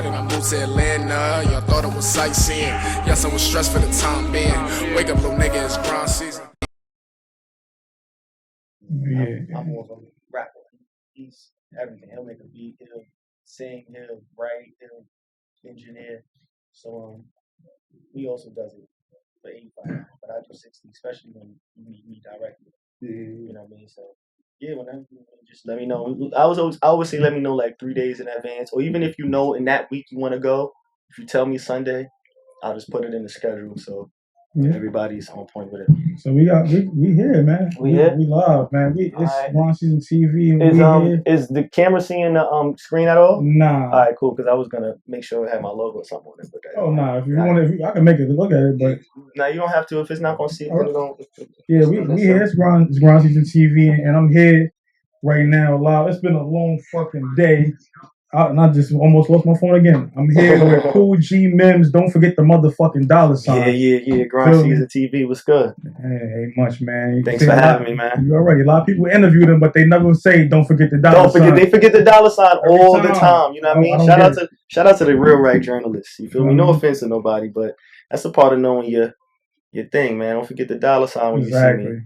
then I moved to Atlanta. Y'all thought it was sightseeing. Yes, I was stressed for the time being. Wake up, little nigga, it's grind season. I'm more of a rapper. He's everything. He'll make a beat, he'll sing, he'll write, he'll engineer. So he also does it for 85, but I do 60, especially when you meet me directly. You know what I mean? So yeah, whenever just let me know. I always say let me know like 3 days in advance, or even if you know in that week you want to go. If you tell me Sunday, I'll just put it in the schedule so everybody's on point with it. So we here, man. We here? We live, man. It's Alright. Grind Season TV. And we here. Is the camera seeing the screen at all? Nah. All right, cool. Because I was gonna make sure it had my logo or something on it. But Oh nah. If you want to, I can make it look at it, but no, you don't have to. If it's not gonna see it, then don't. Yeah, we here. It's Grind Season TV, and I'm here right now live. It's been a long fucking day. And I just almost lost my phone again. I'm here with Kool G MIMS. Don't forget the motherfucking dollar sign. Yeah. Grind Season TV was good. Hey, much, man. Thanks for having me, man. You're right. A lot of people interview them, but they never say, "Don't forget the dollar sign." They forget the dollar sign all the time. You know what I mean? Shout out to the real right journalists. You feel me? No offense to nobody, but that's a part of knowing your thing, man. Don't forget the dollar sign when you see me.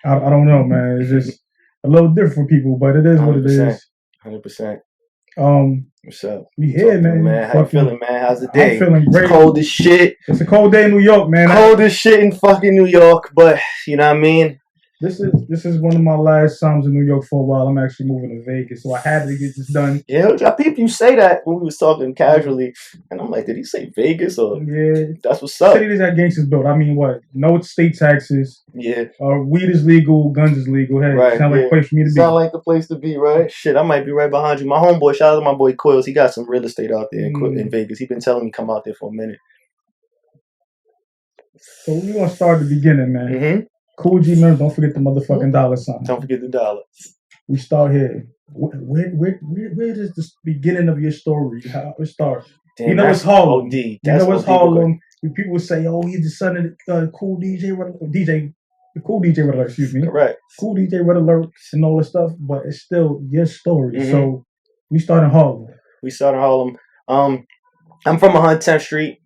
I don't know, man. It's just a little different for people, but it is what it is. 100%. What's up? We here, man. How you feeling, man? How's the day? I'm feeling great. It's cold as shit. It's a cold day in New York, man. Cold as shit in fucking New York, but you know what I mean? This is one of my last times in New York for a while. I'm actually moving to Vegas, so I had to get this done. Yeah, I peeped you say that when we was talking casually, and I'm like, did he say Vegas or? Yeah, that's what's up. City that gangsters built. I mean, what? No state taxes. Yeah. Weed is legal. Guns is legal. Hey, right, sound like a place for me to be. Sound like the place to be, right? Shit, I might be right behind you. My homeboy, shout out to my boy Kool. He got some real estate out there in Vegas. He been telling me come out there for a minute. So we're gonna start at the beginning, man. Mm-hmm. Kool G MIMS, don't forget the motherfucking dollar sign. Don't forget the dollar. We start here. Where does the beginning of your story? How it starts? Damn, you know it's Harlem. OD. You know it's Harlem. People say, "Oh, he's the son of the Kool DJ, the Kool DJ Red Alert." Excuse me. Correct. Kool DJ Red Alert and all this stuff, but it's still your story. Mm-hmm. So we start in Harlem. I'm from 110th Street.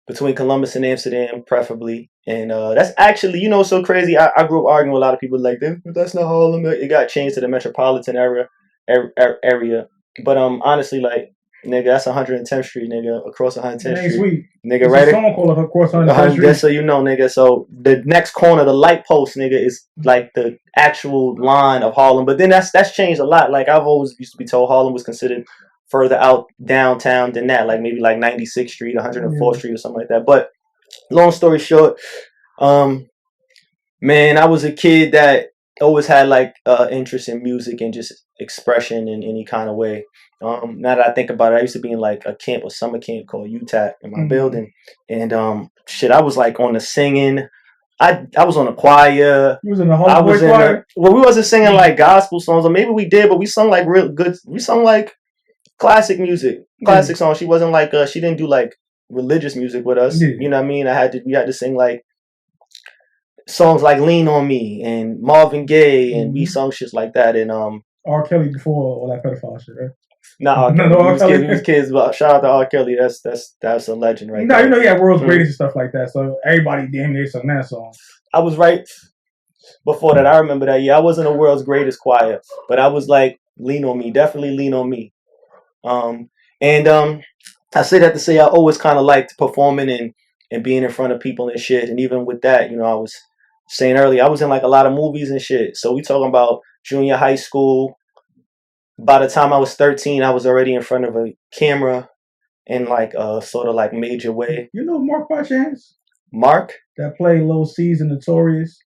Between Columbus and Amsterdam, preferably. And that's actually, you know, so crazy. I grew up arguing with a lot of people like, that's not Harlem. It got changed to the metropolitan area. But honestly, like, nigga, that's 110th Street, nigga, across 110th Street. Sweet. Nigga, right? There's a song called Across 110th Street. Just so you know, nigga. So the next corner, the light post, nigga, is like the actual line of Harlem. But then that's changed a lot. Like, I've always used to be told Harlem was considered further out downtown than that, like maybe like 96th Street, 104th Street or something like that. But long story short, man, I was a kid that always had like interest in music and just expression in any kind of way. Now that I think about it, I used to be in like a camp, a summer camp called UTAC in my building. And I was like on the singing. I was on a choir. You was in the Hollywood choir? Well, we wasn't singing like gospel songs, or maybe we did, but we sung like real good. We sung like classic music, classic songs. She wasn't like she didn't do like religious music with us. You know what I mean? We had to sing like songs like "Lean on Me" and Marvin Gaye, and we sung shit like that. And R. Kelly before all that pedophile shit, right? Nah, we was kids. But shout out to R. Kelly. That's a legend, right? No, you know he had World's Greatest and stuff like that. So everybody damn near sung that song. I was right before that. I remember that. Yeah, I wasn't a World's Greatest choir, but I was like "Lean on Me," definitely "Lean on Me." I say that to say I always kind of liked performing and being in front of people and shit. And even with that, you know, I was saying earlier, I was in like a lot of movies and shit. So we talking about junior high school. By the time I was 13, I was already in front of a camera in like a sort of like major way. You know Mark by chance? Mark? That played Lil C's in Notorious.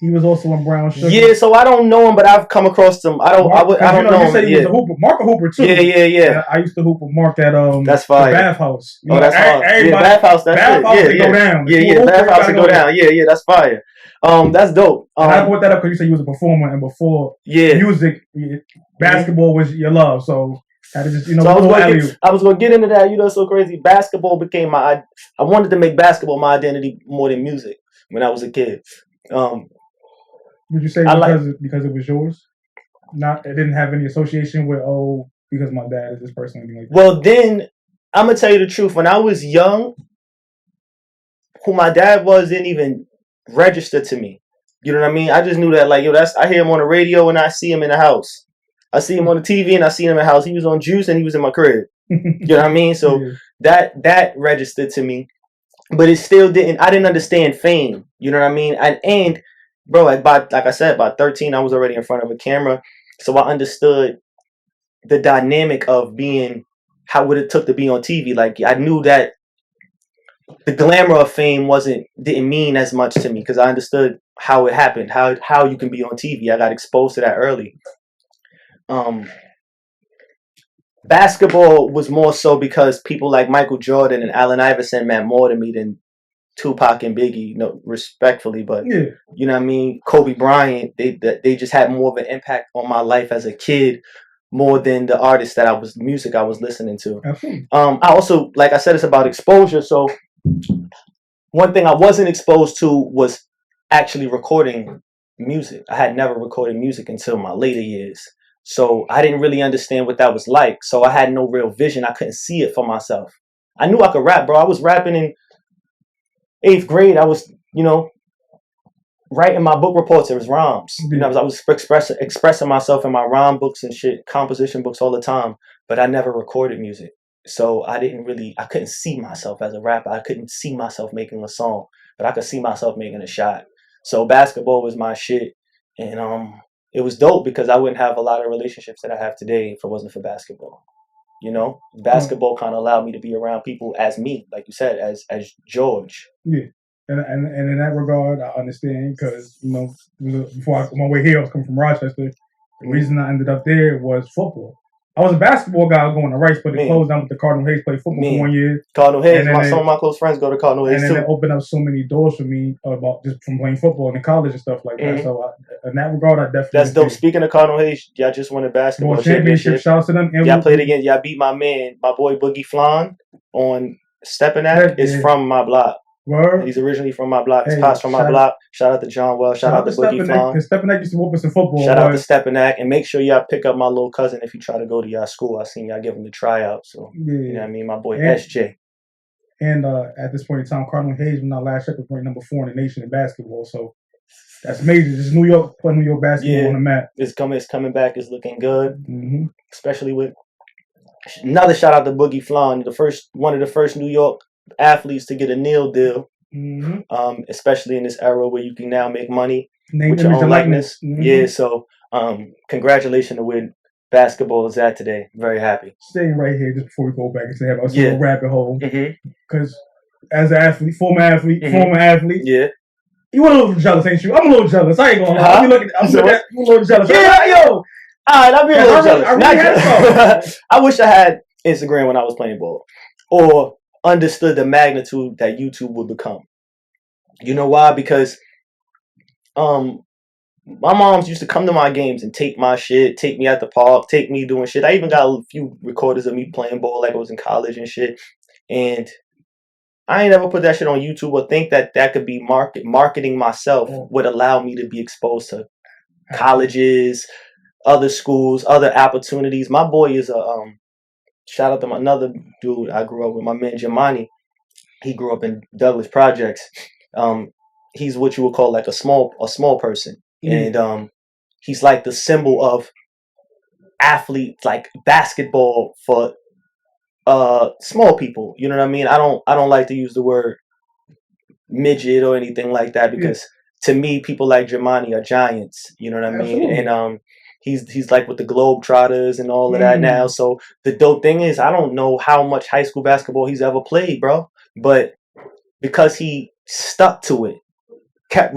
He was also in Brown Sugar. Yeah, so I don't know him, but I've come across him. I don't know you said he was a hooper. Mark a hooper too. Yeah. I used to hoop with Mark at that's fine. The bathhouse. That's hard. Bathhouse. That's bathhouse it. Go down. Bathhouse to go down. Yeah, that's fire. That's dope. And I brought that up because you said you was a performer, and before music, basketball was your love. So I just, you know, so I was gonna get into that. You know, it's so crazy. Basketball became I wanted to make basketball my identity more than music when I was a kid. Would you say because it was yours? It didn't have any association with because my dad is this person. Like that. Well, then I'm gonna tell you the truth. When I was young, who my dad was didn't even register to me. You know what I mean? I just knew that, like, yo, I hear him on the radio and I see him in the house. I see him on the TV and I see him in the house. He was on Juice and he was in my crib. You know what I mean? So that registered to me, but it still didn't. I didn't understand fame. You know what I mean? And bro, like I said, by 13, I was already in front of a camera, so I understood the dynamic of being what it took to be on TV. Like I knew that the glamour of fame didn't mean as much to me because I understood how it happened, how you can be on TV. I got exposed to that early. Basketball was more so because people like Michael Jordan and Allen Iverson meant more to me than Tupac and Biggie, respectfully, but you know what I mean? Kobe Bryant, they just had more of an impact on my life as a kid, more than the artists music I was listening to. I also, like I said, it's about exposure. So one thing I wasn't exposed to was actually recording music. I had never recorded music until my later years. So I didn't really understand what that was like. So I had no real vision. I couldn't see it for myself. I knew I could rap, bro. I was rapping in 8th grade. I was, writing my book reports. It was rhymes. I was expressing myself in my rhyme books and shit, composition books all the time. But I never recorded music. So I couldn't see myself as a rapper. I couldn't see myself making a song, but I could see myself making a shot. So basketball was my shit. And it was dope because I wouldn't have a lot of relationships that I have today if it wasn't for basketball. Basketball kind of allowed me to be around people as me, like you said, as George. Yeah, and in that regard, I understand because before on my way here, I was coming from Rochester. The reason I ended up there was football. I was a basketball guy going to Rice, but they closed down with the Cardinal Hayes. Played football for 1 year. Cardinal Hayes, some of my close friends go to Cardinal Hayes too. And then it opened up so many doors for me about just from playing football in college and stuff like that. So in that regard, I definitely. That's dope. Speaking of Cardinal Hayes, y'all just won a basketball championship. Shout out to them. Y'all played against. Y'all beat my boy Boogie Flan on Stepinac. Is from my block. Word. He's originally from my block. His pops from my block. Shout out to John Wells. Shout out to Boogie Flan. Stepinac used to whoop us in football. Shout out to Stepinac. And make sure y'all pick up my little cousin if you try to go to y'all school. I seen y'all give him the tryout. So, you know what I mean? My boy SJ. And at this point in time, Cardinal Hayes, when I last checked, was ranked number 4 in the nation in basketball. So that's major. Just New York, putting New York basketball on the map. It's coming back. It's looking good. Mm-hmm. Especially with another shout out to Boogie Flan, one of the first New York athletes to get a NIL deal. Mm-hmm. Especially in this era where you can now make money Name, with your own likeness. Mm-hmm. Yeah, so congratulations to where basketball is at today. Very happy. Staying right here just before we go back into a little rabbit hole. Because as an athlete, former athlete, yeah, you a little jealous, ain't you? I'm a little jealous. I ain't gonna lie. I'm a little jealous. Yeah, yo. All right, I'll be a little jealous. I wish I had Instagram when I was playing ball, or understood the magnitude that YouTube would become. You know why? Because my moms used to come to my games and take my shit, take me at the park, take me doing shit. I even got a few recorders of me playing ball like I was in college and shit. And I ain't ever put that shit on YouTube or think that could be marketing myself would allow me to be exposed to colleges, other schools, other opportunities. My boy is shout out to another dude I grew up with, my man Jemani. He grew up in Douglas Projects. He's what you would call like a small person. And he's like the symbol of athletes, like basketball for small people. You know what I mean? I don't like to use the word midget or anything like that because to me, people like Jemani are giants. You know what I mean? Absolutely. And he's like with the Globetrotters and all of that now. So the dope thing is, I don't know how much high school basketball he's ever played, bro. But because he stuck to it, kept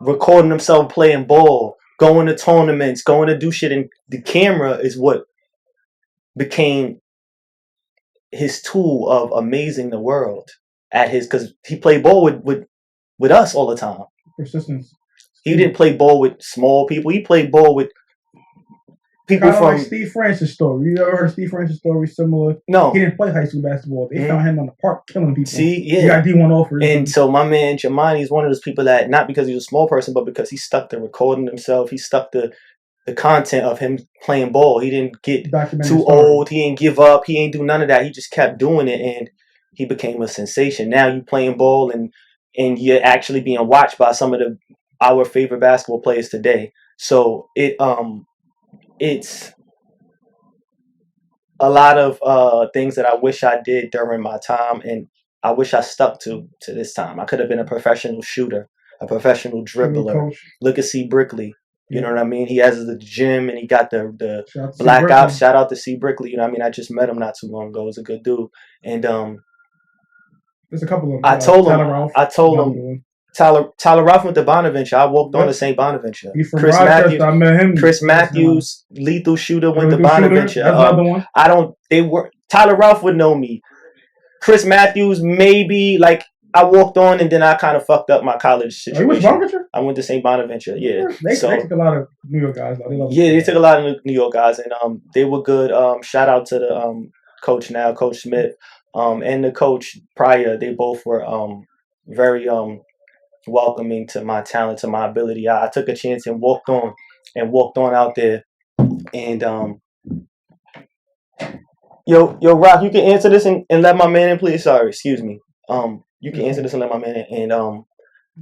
recording himself playing ball, going to tournaments, going to do shit, and the camera is what became his tool of amazing the world because he played ball with us all the time. Persistence. He didn't play ball with small people. He played ball with people from like Steve Francis' story. You ever heard of Steve Francis' story? Similar. No. He didn't play high school basketball. They found him on the park killing people. See, yeah. He got D1 offers. And so my man Jemani is one of those people that, not because he's a small person, but because he stuck to recording himself. He stuck to the content of him playing ball. He didn't get too story. old. He didn't give up. He ain't do none of that. He just kept doing it, and he became a sensation. Now you playing ball, and you're actually being watched by some of our favorite basketball players today. So it's a lot of things that I wish I did during my time, and I wish I stuck to this time. I could have been a professional shooter, a professional dribbler. Look at C. Brickley. You know what I mean? He has the gym, and he got the Black Ops. Shout out to C. Brickley. You know what I mean? I just met him not too long ago. He's a good dude. And there's a couple of them. I told him Tyler Ruff went to Bonaventure. I walked on to St. Bonaventure. He's from Rochester. I met him. Chris Matthews, lethal shooter, went to Bonaventure. That's another one. Tyler Ruff would know me. Chris Matthews, maybe, like, I walked on and then I kind of fucked up my college situation. You went to Bonaventure? I went to St. Bonaventure, yeah. They took a lot of New York guys. They took a lot of New York guys, and they were good. Shout out to the coach now, Coach Smith, and the coach prior. They both were very welcoming to my talent, to my ability. I took a chance and walked on out there, and Yo, Rock, you can answer this and let my man in, please. Sorry, excuse me. You can answer this and let my man in. And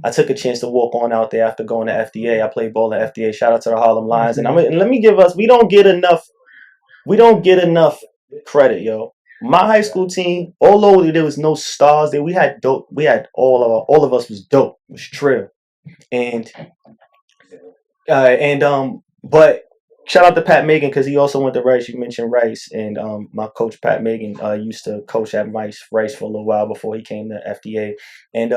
I took a chance to walk on out there after going to FDA. I played ball at FDA. Shout out to the Harlem Lions. And let me give us. We don't get enough credit, yo. My high school team, although there was no stars there, we had dope. We had all of us was dope. It was trill, but. Shout out to Pat Megan, because he also went to Rice. You mentioned Rice, and my coach Pat Megan used to coach at Rice for a little while before he came to FDA. And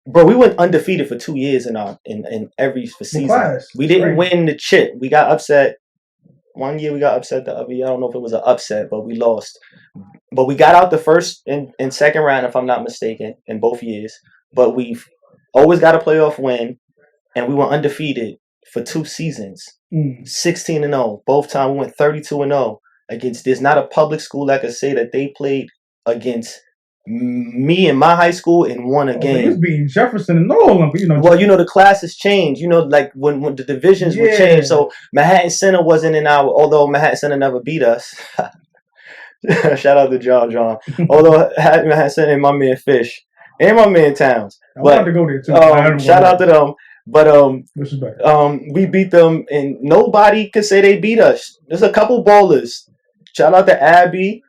bro, we went undefeated for 2 years in every season. We didn't win the chip. We got upset. One year we got upset. The other year, I don't know if it was an upset, but we lost. But we got out the first and second round, if I'm not mistaken, in both years. But we've always got a playoff win, and we were undefeated for 2 seasons, 16-0. Both times we went 32-0 against. There's not a public school that could say that they played against me in my high school and won a game. He was beating Jefferson and all of them, you know. Well, you know, the classes changed. You know, like when the divisions would change. So Manhattan Center wasn't in our. Although Manhattan Center never beat us. Shout out to John. Although Manhattan Center and my man Fish and my man Towns. I wanted to go there too. Shout out to them. But we beat them, and nobody could say they beat us. There's a couple ballers. Shout out to Abby.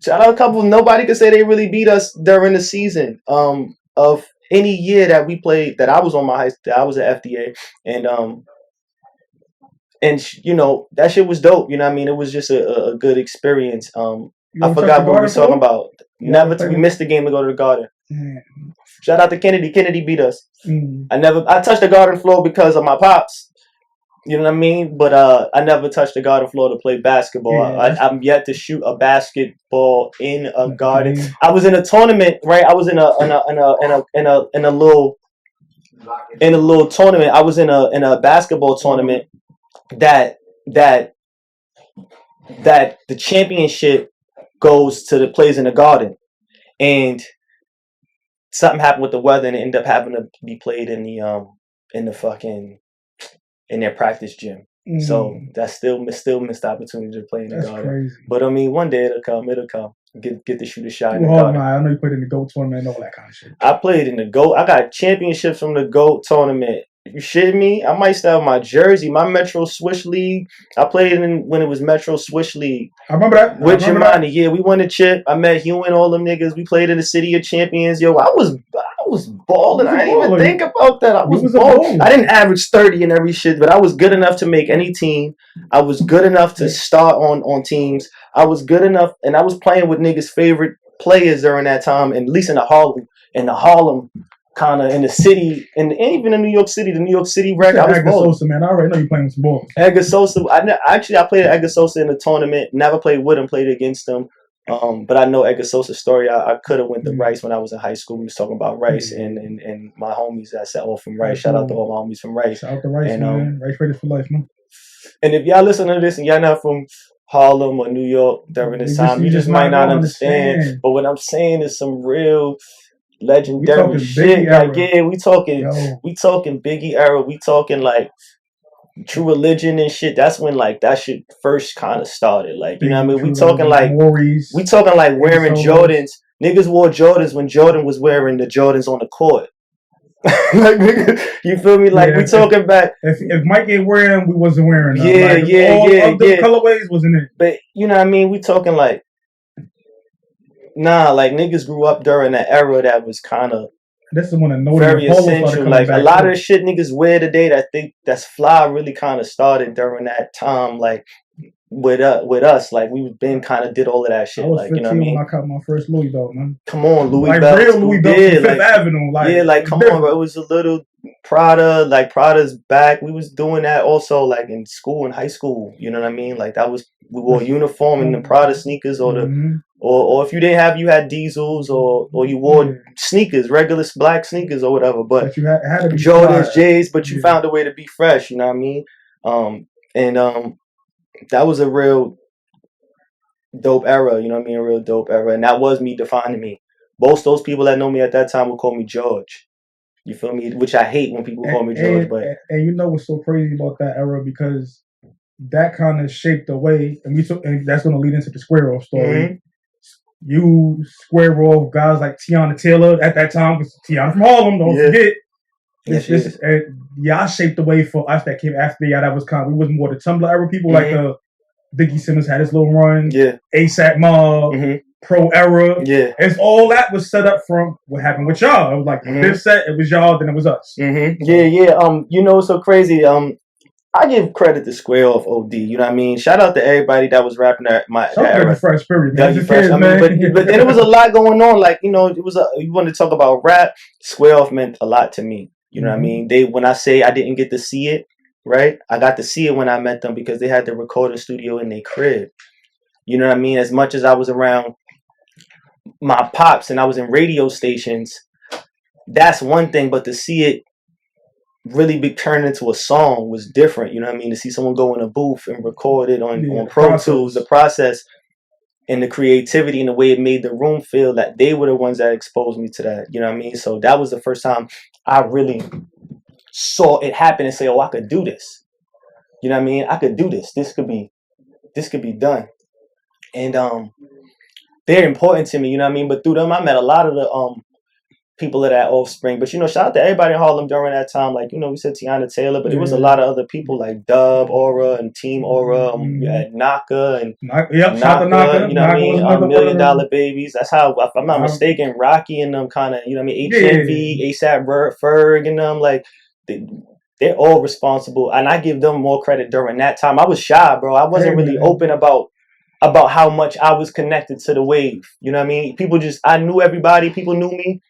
Shout out a couple. Nobody could say they really beat us during the season of any year that we played. That I was on my high. That I was at FDA, and you know, that shit was dope. You know what I mean? It was just a good experience. I forgot what we were talking about. We missed the game to go to the Garden. Shout out to Kennedy. Kennedy beat us. I touched the Garden floor because of my pops. You know what I mean? But I never touched the Garden floor to play basketball. I'm yet to shoot a basketball in a Garden. I was in a tournament, right? I was in a little tournament. I was in a basketball tournament that the championship goes to the plays in the Garden, and something happened with the weather, and it ended up having to be played in their practice gym. So that's still missed opportunity to play in the Garden. Crazy. But I mean, one day it'll come. Get to shoot a shot in the Garden. I know you played in the GOAT tournament and all that kind of shit. I played in the GOAT. I got championships from the GOAT tournament. You shitting me? I might still have my jersey, my Metro Swish League. I played when it was Metro Swish League. I remember that. With Jemani. Yeah, we won the chip. I met Hugh and all them niggas. We played in the City of Champions. Yo, I was balling. I didn't even think about that. I was balling. I didn't average 30 and every shit, but I was good enough to make any team. I was good enough to start on teams. I was good enough, and I was playing with niggas' favorite players during that time, and at least in the Harlem kind of in the city, and even in New York City, the New York City record. I was Edgar Sosa, man. I already know you playing with some balls. Edgar Sosa. I played Edgar Sosa in the tournament. Never played with him. Played against him. But I know Edgar Sosa's story. I could have went to Rice when I was in high school. We was talking about Rice and my homies that set off from Rice. Shout out to all my homies from Rice. Shout out to Rice, man. Rice Raiders for life, man. And if y'all listen to this and y'all not from Harlem or New York during this time, you just might not understand. But what I'm saying is some real. legendary shit. Like, yeah, we talking Biggie era. We talking like True Religion and shit. That's when like that shit first kind of started. Like, you know what I mean? We talking like wearing Jordans. Niggas wore Jordans when Jordan was wearing the Jordans on the court. Like, nigga, you feel me? Like, we talking back. If Mike ain't wearing them, we wasn't wearing them. All of the colorways wasn't it. But you know what I mean? We talking like, nah, like niggas grew up during that era that was kind of very essential. Like a lot of the shit niggas wear today that think that's fly really kind of started during that time. Like with us, like we been kind of did all of that shit. I was like 15 you know what I mean? When I caught my first Louis belt, man. Come on, Louis like belt. Real Louis belt from Fifth Avenue. Like, yeah, like come on, bro. It was a little Prada, like Prada's back. We was doing that also, like in school, in high school. You know what I mean? Like that was we wore uniform and the Prada sneakers or the. Or if you didn't have, you had Diesels or you wore sneakers, regular black sneakers or whatever. But you had to be Jordans, J's, but you found a way to be fresh. You know what I mean? That was a real dope era. You know what I mean? A real dope era, and that was me defining me. Most those people that know me at that time would call me George. You feel me? Which I hate when people call me George. But you know what's so crazy about that era, because that kind of shaped the way, and that's going to lead into the Square Off story. Mm-hmm. You square off guys like Tiana Taylor at that time, because Tiana from Harlem, don't forget. Y'all shaped the way for us that came after y'all. That was we was more the Tumblr era people, like Dickie Simmons had his little run, ASAP Mob, Pro Era. Yeah. It's all that was set up from what happened with y'all. It was like this set, it was y'all, then it was us. Mm-hmm. You know what's so crazy? I give credit to Square Off OD. You know what I mean? Shout out to everybody that was rapping that era. Fresh Spirit, man. But then there was a lot going on. Like, you know, you want to talk about rap, Square Off meant a lot to me. You know what I mean? When I say I didn't get to see it, right? I got to see it when I met them because they had the recording studio in their crib. You know what I mean? As much as I was around my pops and I was in radio stations, that's one thing. But to see it really be turned into a song was different. You know what I mean? To see someone go in a booth and record it on Pro Tools, the process and the creativity and the way it made the room feel, that they were the ones that exposed me to that. You know what I mean? So that was the first time I really saw it happen and say, oh, I could do this. You know what I mean? I could do this. This could be done. And they're important to me, you know what I mean? But through them, I met a lot of the people of that offspring. But, you know, shout out to everybody in Harlem during that time. Like, you know, we said Tiana Taylor, but it was a lot of other people like Dub, Aura, and Team Aura. You had Naka and Naka, you know what I mean? $1 Million Babies. That's how, if I'm not mistaken, Rocky and them kind of, you know what I mean? HNV, ASAP Ferg and them, like, they're all responsible. And I give them more credit during that time. I was shy, bro. I wasn't really open about how much I was connected to the wave. You know what I mean? I knew everybody, people knew me.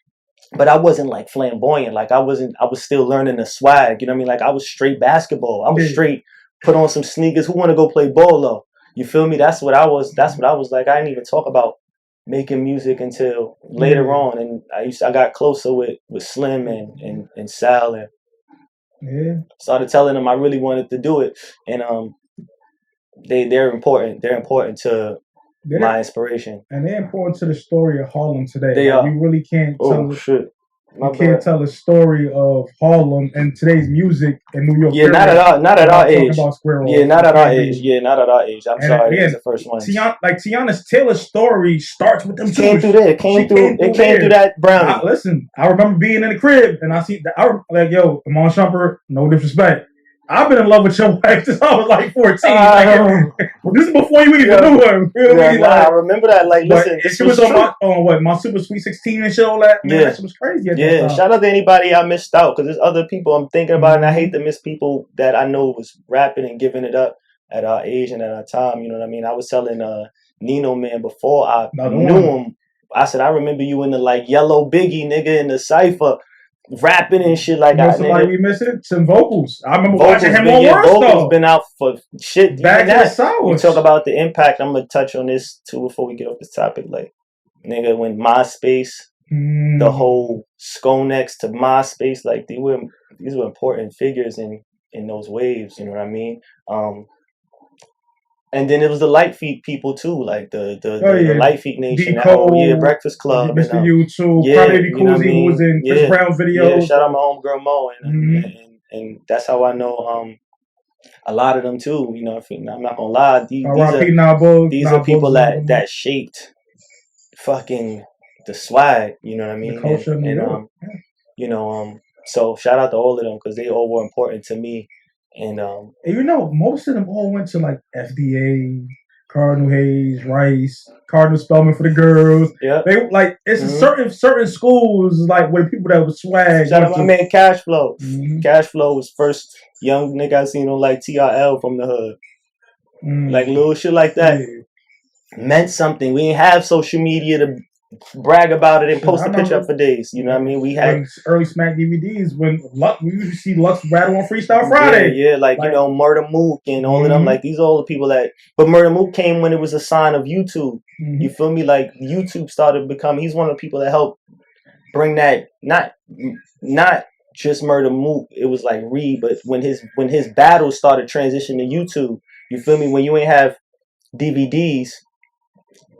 But I wasn't like flamboyant. Like I was still learning the swag. You know what I mean? Like I was straight basketball. I was straight put on some sneakers. Who want to go play ball though? You feel me? That's what I was like. I didn't even talk about making music until later on. And I got closer with Slim and Sal and started telling them I really wanted to do it. And they're important. They're important to my inspiration. And they're important to the story of Harlem today. They are. We really can't can't tell a story of Harlem and today's music in New York. Yeah, not at our age. Yeah, not at our age. Yeah, not at our age. I'm sorry, again, the first one. Tiana Taylor's story starts with them two. Came through there. It came through that brownie. Listen, I remember being in the crib and I see like, yo, Amon Shumpert, no disrespect. I've been in love with your wife since I was like 14. This is before you even knew her. I remember that. Like, listen, she was on my Super Sweet 16 and shit, all that. Man, that shit was crazy. Shout out to anybody I missed out, because there's other people I'm thinking about, and I hate to miss people that I know was rapping and giving it up at our age and at our time. You know what I mean? I was telling Nino Man before I knew him. I said, I remember you in the like Yellow Biggie nigga in the cypher. Rapping and shit like that. Somebody we missing some vocals. I remember watching him on World Vocals been out for shit. Back in the South. We talk about the impact. I'm gonna touch on this too before we get off this topic. Like, nigga, when MySpace, the whole Skonex to MySpace, like these were important figures in those waves. You know what I mean? And then it was the Light Feet people too, like the Light Feet Nation, that Kool, whole Breakfast Club, Mr. and YouTube, Baby Cool, who was in Chris Brown's videos. Yeah, shout out my homegirl Mo, and that's how I know a lot of them too. You know, I'm not gonna lie, these are people that shaped fucking the swag. You know what I mean? The culture, and you know, so shout out to all of them because they all were important to me. And you know, most of them all went to like FDA, Cardinal Hayes, Rice, Cardinal Spellman for the girls. Yeah, they like it's certain schools like where people that was swag. Shout out my man Cash Flow. Cash Flow was first young nigga I seen on like TRL from the hood. Like little shit like that meant something. We didn't have social media to brag about it and post a picture up for days. You know what I mean? We had early Smack DVDs when we usually see Lux battle on Freestyle Friday. Yeah, like you know, Murder Mook and all of them. Like these are all the people that. But Murder Mook came when it was a sign of YouTube. You feel me? Like YouTube started becoming. He's one of the people that helped bring that. Not just Murder Mook. It was like Reed, but when his battles started transitioning to YouTube. You feel me? When you ain't have DVDs.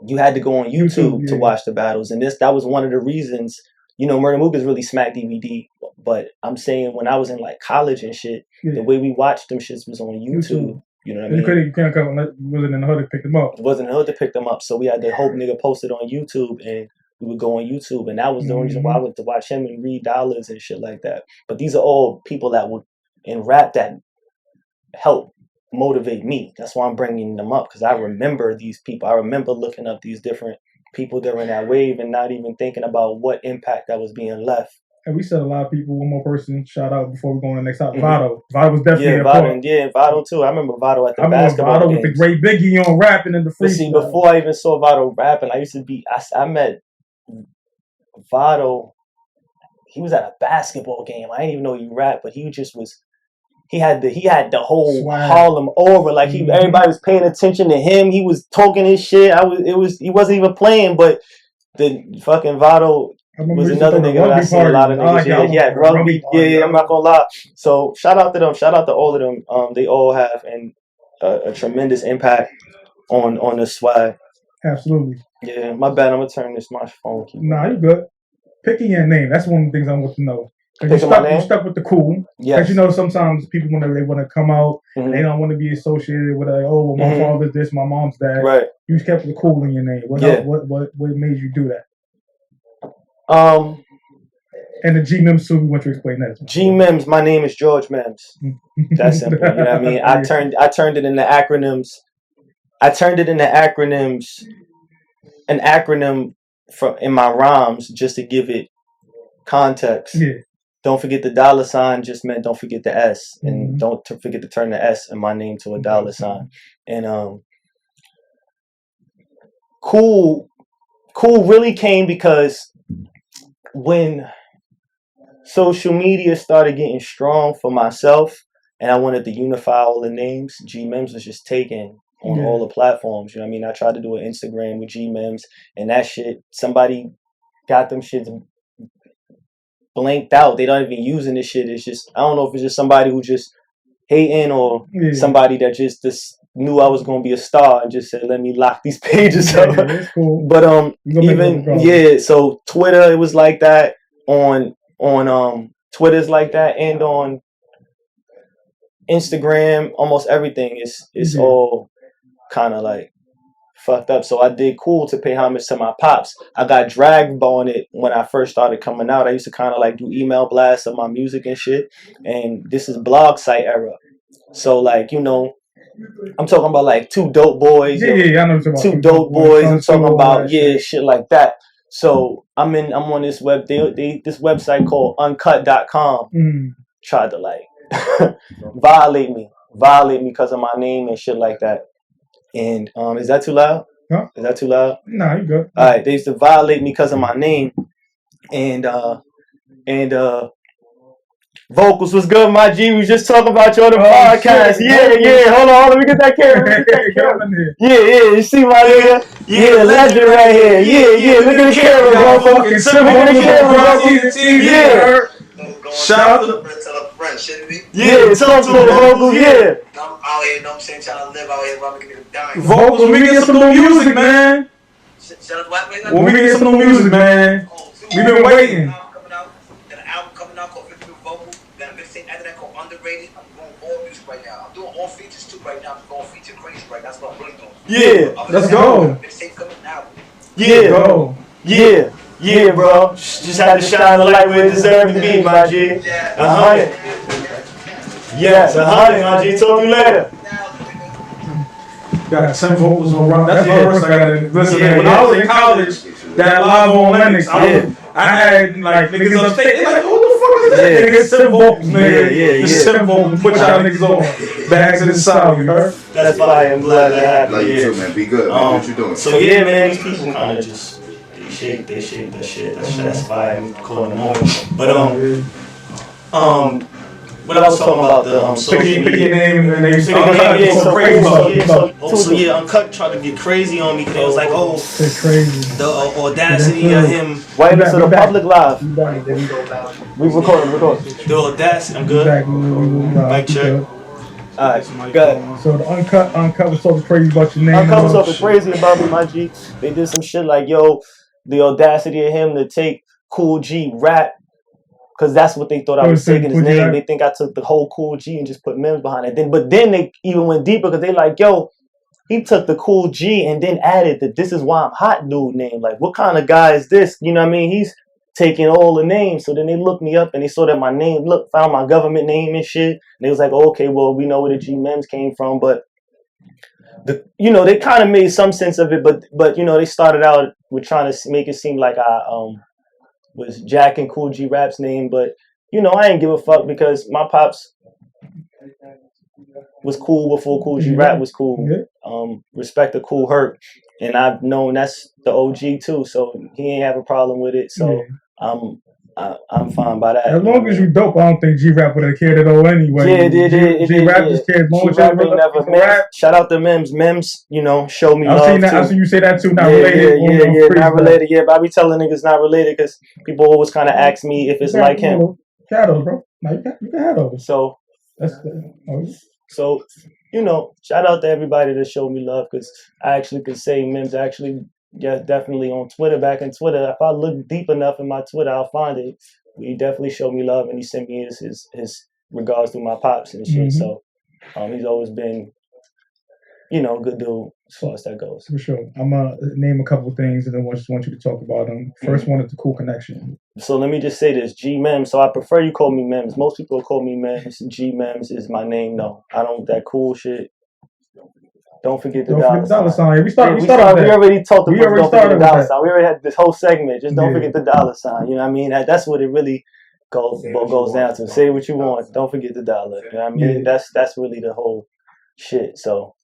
You had to go on YouTube to watch the battles, and that was one of the reasons. You know, Murder Mook is really Smack DVD, but I'm saying when I was in like college and shit, the way we watched them shits was on YouTube. You know what I mean? You couldn't come. Wasn't in the hood to pick them up. It wasn't in the hood to pick them up, so we had to hope nigga posted on YouTube, and we would go on YouTube, and that was the only reason why I went to watch him and read dollars and shit like that. But these are all people that would in rap that help motivate me. That's why I'm bringing them up, because I remember these people. I remember looking up these different people during that wave and not even thinking about what impact that was being left. And we said a lot of people. One more person shout out before we go on the next topic. Vado was definitely Vado too. I remember Vado at the basketball Vado games. With the great Biggie on rapping in the freestyle. See, before I even saw Vado rapping, I met Vado. He was at a basketball game. I didn't even know he rapped, but he just was. He had the whole swag. Harlem aura, like everybody was paying attention to him. He was talking his shit. He wasn't even playing, but the fucking Vado was another nigga that I seen a lot of niggas. Rugby. Yeah, I'm not gonna lie. So shout out to them. Shout out to all of them. They all have a tremendous impact on the swag. Absolutely. Yeah, my bad. I'm gonna turn my phone. Nah, you good. Picking your name. That's one of the things I want to know. You stuck with the Kool. Because you know sometimes people want to come out, they don't want to be associated with my father's this, my mom's that. Right. You kept the Kool in your name. What made you do that? And the GMIMS too. We want to explain that. GMIMS. My name is George Mims. That's simple. You know what I mean? I turned it into acronyms. An acronym in my rhymes just to give it context. Yeah. Don't forget the $sign just meant don't forget the S, and don't forget to turn the S in my name to a $sign. And Kool really came because when social media started getting strong for myself, and I wanted to unify all the names, GMIMS was just taken on all the platforms. You know what I mean? I tried to do an Instagram with GMIMS, and that shit, somebody got them shits blanked out. They don't even using this shit. It's just, I don't know if it's just somebody who just hating or somebody that just knew I was gonna be a star and just said, let me lock these pages up. That's cool. But so Twitter, it was like that. On Twitter's like that, and on Instagram, almost everything is all kind of like fucked up. So I did Kool to pay homage to my pops. I got dragged on it when I first started coming out. I used to kind of like do email blasts of my music and shit. And this is blog site era. So like, you know, I'm talking about like two dope boys. I know two dope boys. I'm talking about shit like that. So I'm on this this website called uncut.com. Tried to like violate me because of my name and shit like that. And is that too loud? Huh? Is that too loud? Nah, you good. All right, they used to violate me because of my name, and vocals was good. My G, we was just talking about you on the podcast. Shit. Yeah. Hold on, let me get that camera. Yeah. You see my nigga? Yeah, legend right here. Yeah. Look at the camera, bro. Look at the camera, bro. Yeah. Shout out to yeah, talk to the vocals, yeah. I'm out here, you know what I'm saying, trying to live out here while making niggas dying. vocals. When we get some new music, man. Shut up, what? When we get some new music, man. We've been waiting. Coming out, then an album coming out called 50 New Vocal, then a mixtape after that called Underrated. I'm going all music right now. I'm doing all features too right now. I'm going feature crazy right now. That's what I'm really doing. Yeah, let's go. Mixtape coming out. Yeah, go. Yeah. Yeah, bro. Just had to shine the light where it deserved to be, my G. 100. Yes, 100, my G. Talk to you later. Got 10 vocals on rock. That's the first I gotta listen to. When I was in college, that live on Lennox, I had like niggas upstate. They like, what the fuck is that? Niggas 10 vocals, nigga. Just 10 vocals. Put y'all niggas on. Back to the south, you heard? That's why I'm glad that happened. Like you too, man. Be good. Man. What you doing? So yeah, man, these people kind of just they shake the shit. That's why I'm calling them home. But what I was talking about the social media. Pick your name and they so Uncut tried to get crazy on me because it was like, oh, crazy. The audacity of him. Wait a minute, to the public live. We recording. The audacity. I'm good. Mic check. Alright, good. So the Uncut was talking crazy about your name. Uncut was talking crazy about me, my G. They did some shit like, yo, the audacity of him to take Kool G rap. Because that's what they thought I was taking his name. They think I took the whole Kool G and just put MIMS behind it. But then they even went deeper because they like, yo, he took the Kool G and then added the This Is Why I'm Hot dude name. Like, what kind of guy is this? You know what I mean? He's taking all the names. So then they looked me up and they saw that my name, found my government name and shit. And they was like, oh, okay, well, we know where the G MIMS came from. But, they kind of made some sense of it. But they started out with trying to make it seem like I was Jack and Kool G Rap's name, but I ain't give a fuck because my pops was cool before Kool G Rap was cool. Respect the Kool Herc, and I've known that's the OG too, so he ain't have a problem with it. So I'm fine by that. As long as you dope, I don't think G Rap would have cared at all anyway. G Rap just cares more. Shout out to MIMS. MIMS, show me love. I've seen you say that too. Not related. Not related. Yeah, but I be telling niggas not related because people always kind of ask me if it's like him. Shadows, bro. No, you can have those. So shout out to everybody that showed me love because I actually could say MIMS actually. Yeah, definitely on Twitter, back in Twitter. If I look deep enough in my Twitter, I'll find it. He definitely showed me love and he sent me his regards through my pops and shit. So he's always been, good dude as far as that goes. For sure. I'm going to name a couple of things and then I just want you to talk about them. First one is the Kool Connection. So let me just say this, G MIMS. So I prefer you call me MIMS. Most people call me MIMS. G MIMS is my name. No, I don't, that cool shit. Don't forget the dollar sign. We already talked about don't forget the dollar sign. We already had this whole segment. Just don't forget the dollar sign. You know what I mean? That's what it really goes down to. Say what you want. Don't forget the dollar. You know what I mean? That's really the whole shit. So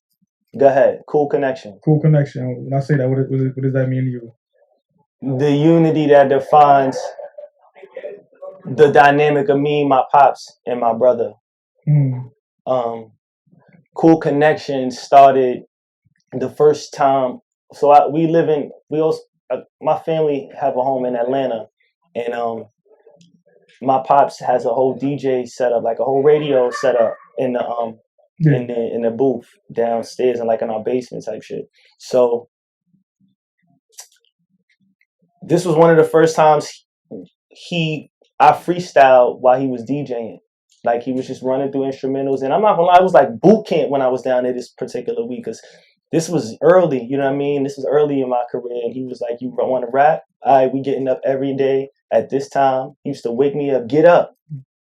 go ahead. Kool Connection. Kool Connection. When I say that, what does that mean to you? The unity that defines the dynamic of me, my pops, and my brother. Kool Connection started the first time. So my family have a home in Atlanta, and my pops has a whole DJ setup, like a whole radio setup in the in the booth downstairs and like in our basement type shit. So this was one of the first times I freestyled while he was DJing. Like he was just running through instrumentals, and I'm not gonna lie, it was like boot camp when I was down there this particular week because this was early. You know what I mean? This was early in my career, and he was like, "You want to rap? All right, we getting up every day at this time." He used to wake me up, "Get up!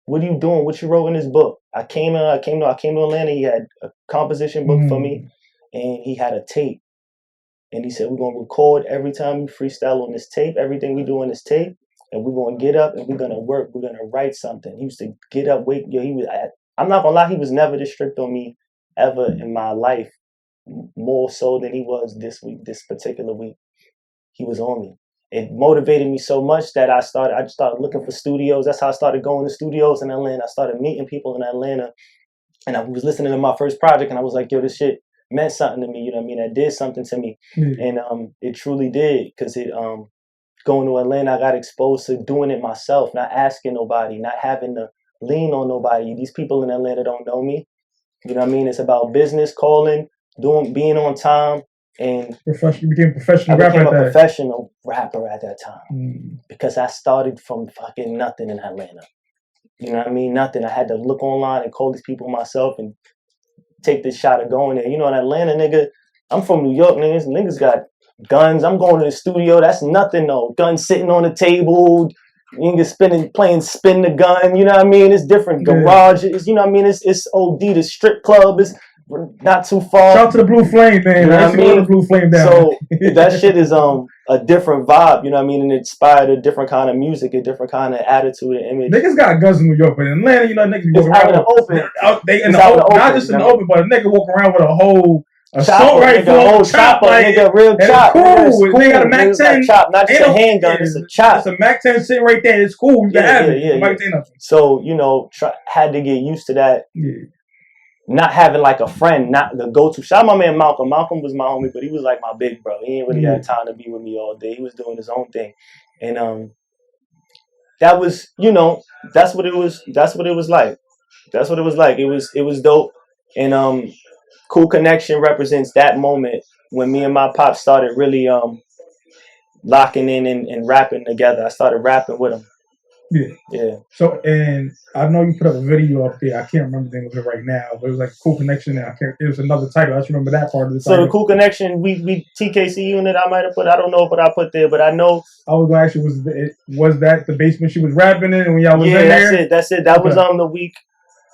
What are you doing? What you wrote in this book?" I came to Atlanta. He had a composition book for me, and he had a tape, and he said, "We're gonna record every time you freestyle on this tape. Everything we do on this tape." And we're going to get up and we're going to work. We're going to write something. He used to get up, wake. I'm not going to lie, he was never this strict on me ever in my life, more so than he was this week, this particular week. He was on me. It motivated me so much that I just started looking for studios. That's how I started going to studios in Atlanta. I started meeting people in Atlanta. And I was listening to my first project and I was like, yo, this shit meant something to me. You know what I mean? That did something to me. And it truly did because going to Atlanta, I got exposed to doing it myself, not asking nobody, not having to lean on nobody. These people in Atlanta don't know me. You know what I mean? It's about business, calling, being on time, and you became a professional I rapper. became a professional rapper at that time because I started from fucking nothing in Atlanta. You know what I mean? Nothing. I had to look online and call these people myself and take this shot of going there. You know, in Atlanta, nigga, I'm from New York, niggas. Niggas got guns. I'm going to the studio. That's nothing, though. Guns sitting on the table. Niggas playing spin the gun. You know what I mean? It's different. Garage. It's, you know what I mean? It's OD. The strip club is not too far. Shout out to the Blue Flame, man. You know what I mean? The Blue Flame down. So that shit is a different vibe. You know what I mean? And it inspired a different kind of music, a different kind of attitude and image. Niggas got guns in New York, but in Atlanta, you know, niggas it's out in the open. Not just in the open, but a nigga walk around with a whole assault rifle, a whole chopper, nigga, real chop. Cool. They got a Mac 10 chop, not just a handgun. It's a chop. It's a Mac 10 sitting right there. It's cool. You can have it. So you know, had to get used to that. Yeah. Not having like a friend, not the go-to. Shout out my man Malcolm. Malcolm was my homie, but he was like my big bro. He ain't really had time to be with me all day. He was doing his own thing, and that was, you know, that's what it was. That's what it was like. That's what it was like. It was dope, and Kool Connection represents that moment when me and my pop started really locking in and rapping together. I started rapping with him. Yeah. So, and I know you put up a video up there. I can't remember the name of it right now, but it was like Kool Connection. It was another title. I just remember that part of the title. So the Kool Connection, we TKC unit. I might have put. I don't know what I put there, but I know. I was going to ask you, was that the basement she was rapping in when y'all was in there? Yeah, that's it. That was the week.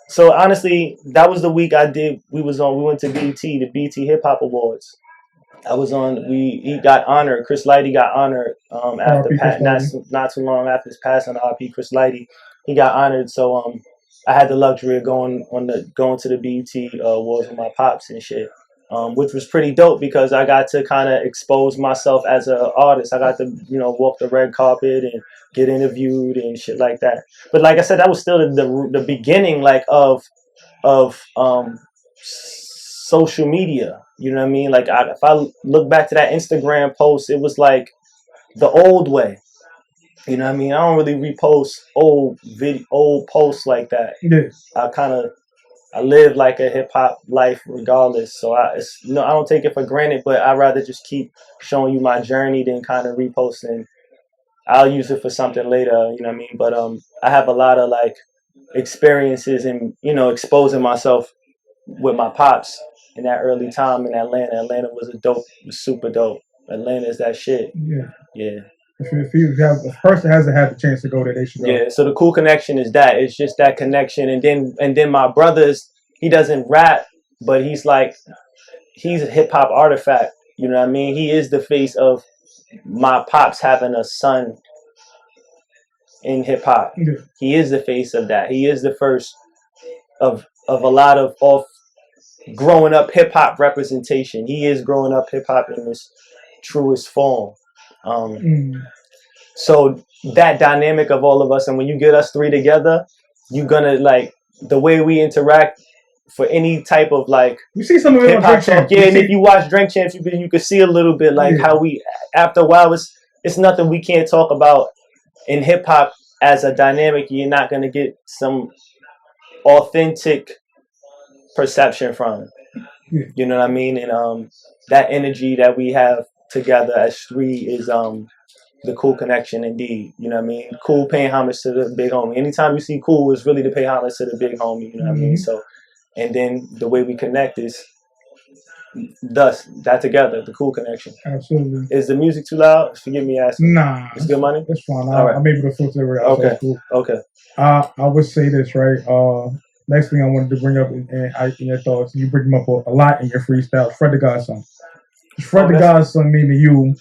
So honestly, that was the week I did. We went to the BT Hip Hop Awards. I was on. He got honored. Chris Lighty got honored after not too long after his passing. RP Chris Lighty, he got honored. So I had the luxury of going to the BET Awards with my pops and shit, which was pretty dope because I got to kind of expose myself as an artist. I got to walk the red carpet and get interviewed and shit like that. But like I said, that was still the beginning of social media. You know what I mean? Like if I look back to that Instagram post, it was like the old way. You know what I mean? I don't really repost old posts like that. Yeah. I live like a hip hop life regardless. So I don't take it for granted, but I'd rather just keep showing you my journey than kind of reposting. I'll use it for something later, you know what I mean? But I have a lot of like experiences and exposing myself with my pops in that early time in Atlanta. Atlanta was super dope. Atlanta is that shit. Yeah. If a person hasn't had the chance to go there, they should go. Yeah, so the Kool Connection is that. It's just that connection. And then my brothers, he doesn't rap, but he's a hip hop artifact. You know what I mean? He is the face of my pops having a son in hip hop. Yeah. He is the face of that. He is the first of a lot of growing up hip hop representation. He is growing up hip hop in its truest form. So that dynamic of all of us, and when you get us three together, you're gonna like the way we interact for any type of like you see some of it on Drink Champs. Yeah, and if you watch Drink Champs, you could see a little bit like how we after a while it's nothing we can't talk about in hip hop as a dynamic. You're not gonna get some authentic perception from. You know what I mean? And that energy that we have together as three is the Kool Connection indeed. You know what I mean? Kool paying homage to the big homie. Anytime you see Kool, it's really to pay homage to the big homie. You know what I mean? So, and then the way we connect is thus that together, the Kool Connection. Absolutely. Is the music too loud? Forgive me asking. Nah. It's good money? It's fine. I'm able to filter it out. Okay. So cool. Okay. I would say this, right? Next thing I wanted to bring up in your thoughts, you bring him up a lot in your freestyle, Fred the Godson. Fred the Godson mean to you.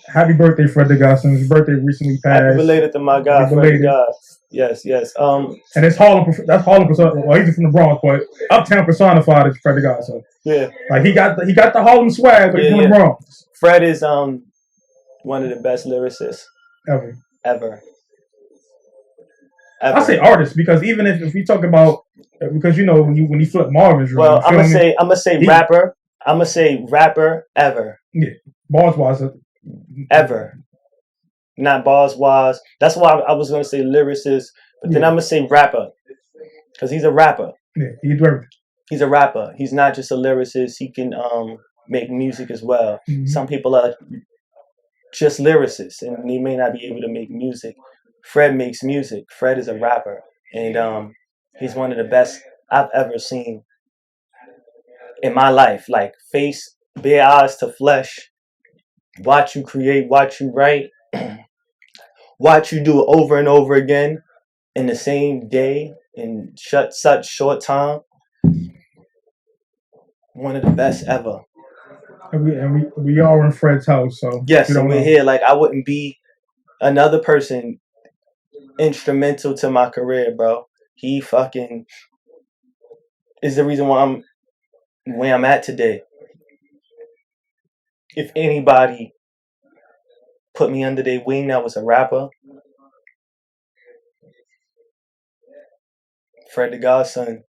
Happy birthday, Fred the Godson. His birthday recently passed. Happy belated to my guy, Fred the God. Yes. And it's Harlem. That's Harlem personified. Well, he's from the Bronx, but Uptown personified is Fred the Godson. Yeah. Like he got the Harlem swag, but he's from the Bronx. Fred is one of the best lyricists ever. I say artist because even if we talk about because when he flipped Marvin's room. Well, I'm gonna say rapper. I'm gonna say rapper ever. Yeah, bars wise, ever. not bars wise. That's why I was gonna say lyricist, but then I'm gonna say rapper, because he's a rapper. Yeah, he's rapper. He's a rapper. He's not just a lyricist. He can make music as well. Mm-hmm. Some people are just lyricists, and they may not be able to make music. Fred makes music. Fred is a rapper, and he's one of the best I've ever seen in my life. Like face, bare eyes to flesh. Watch you create, watch you write, watch you do it over and over again in the same day in such short time. One of the best ever. And we are in Fred's house, so yes, and we're here. Like I wouldn't be another person instrumental to my career, bro. He fucking is the reason why I'm where I'm at today. If anybody put me under their wing that was a rapper, Fred the Godson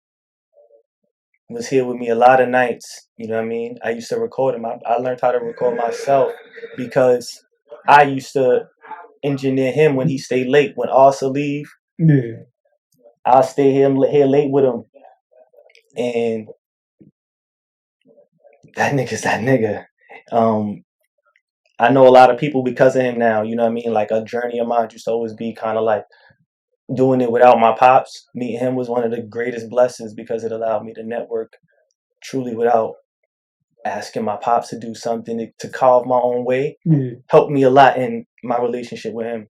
was here with me a lot of nights. You know what I mean? I used to record him. I learned how to record myself because I used to engineer him when he stayed late. When Arsa leave, yeah, I'll stay here late with him. And that nigga's that nigga. I know a lot of people because of him now. You know what I mean? Like a journey of mine used to always be kind of like doing it without my pops. Meeting him was one of the greatest blessings because it allowed me to network truly without asking my pops to do something to carve my own way. Yeah. Helped me a lot in my relationship with him.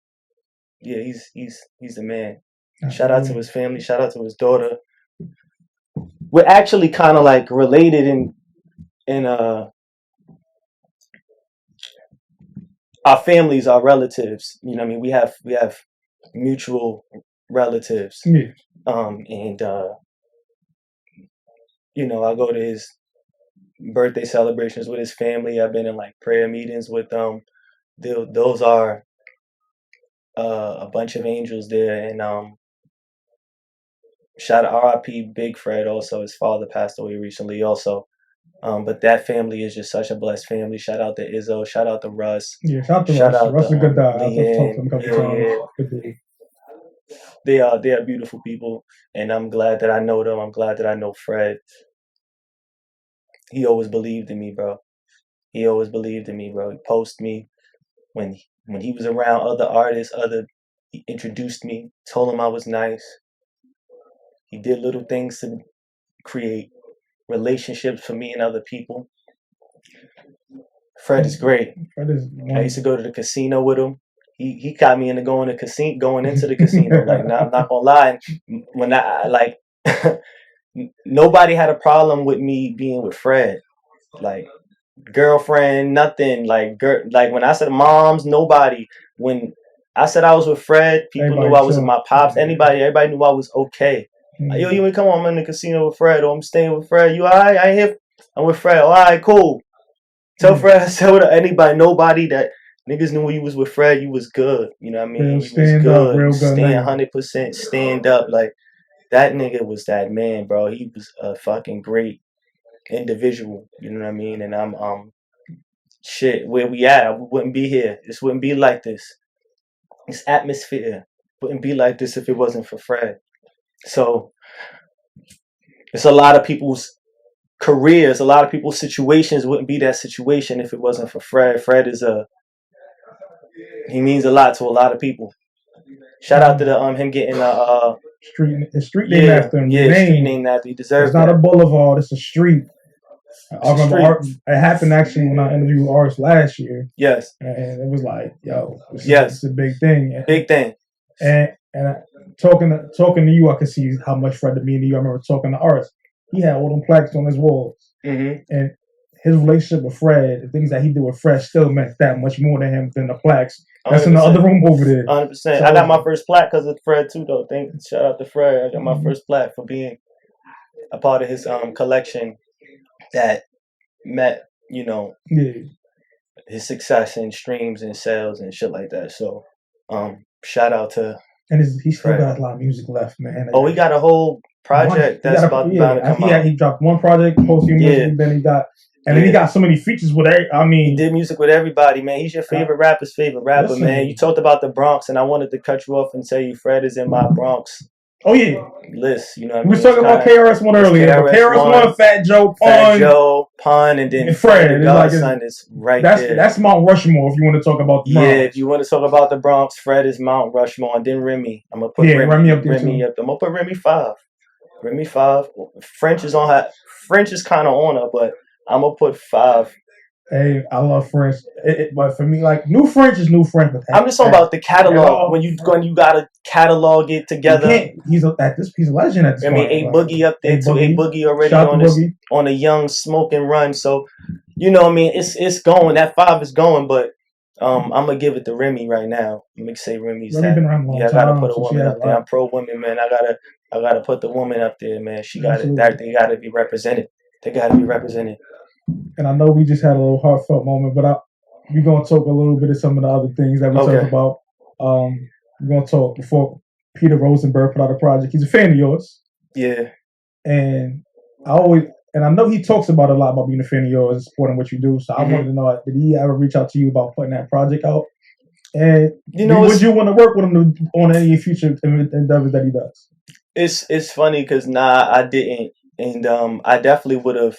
Yeah, he's the man. Shout out to his family. Shout out to his daughter. We're actually kind of like related in our families are relatives. You know what I mean? We have mutual relatives. Yeah. And you know, I go to his birthday celebrations with his family. I've been in like prayer meetings with them. Those are a bunch of angels there. And shout out R.I.P. Big Fred also. His father passed away recently also. But that family is just such a blessed family. Shout out to Izzo. Shout out to Russ. Yeah, shout out. Russ is a good guy. I've talked to him a couple times. They are beautiful people, and I'm glad that I know them. I'm glad that I know Fred. He always believed in me, bro. He posted me when he was around other artists. He introduced me, told him I was nice. He did little things to create relationships for me and other people. Fred is great. I used to go to the casino with him. He got me into going into the casino. Like, nah, I'm not gonna lie. When I like, nobody had a problem with me being with Fred. Like, girlfriend, nothing. Like, when I said moms, nobody. When I said I was with Fred, people knew I was with my pops. Everybody knew I was okay. Like, yo, you ain't come on, I'm in the casino with Fred, or I'm staying with Fred. You alright? I ain't here. I'm with Fred. All right, cool. Tell Fred, tell anybody, nobody that niggas knew when you was with Fred, you was good. You know what I mean? You was good. Real good. Stand 100%, stand up. Like, that nigga was that man, bro. He was a fucking great individual. You know what I mean? And I'm shit, where we at, we wouldn't be here. This wouldn't be like this. This atmosphere wouldn't be like this if it wasn't for Fred. So it's a lot of people's careers, a lot of people's situations wouldn't be that situation if it wasn't for Fred. Fred is he means a lot to a lot of people. Shout out to him getting street name after him. Street name after he deserves. It's not a boulevard, it's a street. I remember it happened actually when I interviewed Ars last year. Yes. And it was like, yo, it's a big thing. Big thing. And talking to you, I could see how much Fred to me and you. I remember talking to Ars. He had all them plaques on his walls. Mm-hmm. And his relationship with Fred, the things that he did with Fred still meant that much more to him than the plaques. That's 100%. In the other room over there. 100%. So, I got my first plaque because of Fred too, though. Shout out to Fred. I got my first plaque for being a part of his collection that met, you know, his success in streams and sales and shit like that. So, shout out to. And he still got a lot of music left, man. We got a whole project that's about to come out. He dropped one project, posthumous, then he got And then he got so many features with he did music with everybody, man. He's your favorite rapper's favorite rapper, man. You talked about the Bronx, and I wanted to cut you off and tell you Fred is in my Bronx. Oh yeah, list. You know what I mean? We was talking about KRS-One earlier. KRS-One, Fat Joe, Pun, and then Fred. The Godson is right there. That's Mount Rushmore if you want to talk about the Bronx. Yeah, if you want to talk about the Bronx, Fred is Mount Rushmore. And then Remy. I'm gonna put Remy up there Remy up there. I'm gonna put Remy 5. Remy 5. French is on her. French is kind of on her, but I'm gonna put 5. Hey, I love French, but for me, like new French is new French. I'm just talking about the catalog. When you gotta catalog it together. He's a legend at this point. I mean, A Boogie up there too. A Boogie already on a young smoking run. So, you know, what I mean, it's going. That 5 is going, but I'm gonna give it to Remy right now. I'm gonna say Remy's that. Been around a long I time, gotta put a woman up there. I'm pro women, man. I gotta put the woman up there, man. She got it. They gotta be represented. They gotta be represented. And I know we just had a little heartfelt moment, but we're going to talk a little bit of some of the other things that we talked about. We're going to talk before Peter Rosenberg put out a project. He's a fan of yours. Yeah. And I know he talks about a lot about being a fan of yours and supporting what you do. So I wanted to know, did he ever reach out to you about putting that project out? And would you want to work with him on any future endeavors that he does? It's funny because I didn't. And I definitely would have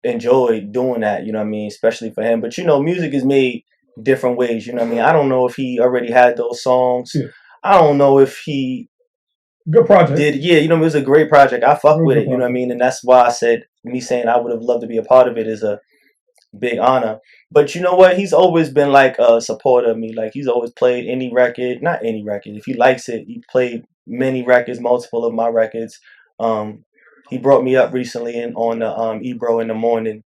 enjoyed doing that, you know what I mean, especially for him. But you know, music is made different ways, you know what I mean. I don't know if he already had those songs. Yeah. I don't know if he good project you know, it was a great project. I fuck with it, you know what I mean. And that's why I said me saying I would have loved to be a part of it is a big honor. But you know what, he's always been like a supporter of me. Like he's always played not any record, if he likes it, he played many records, multiple of my records. He brought me up recently on the Ebro in the morning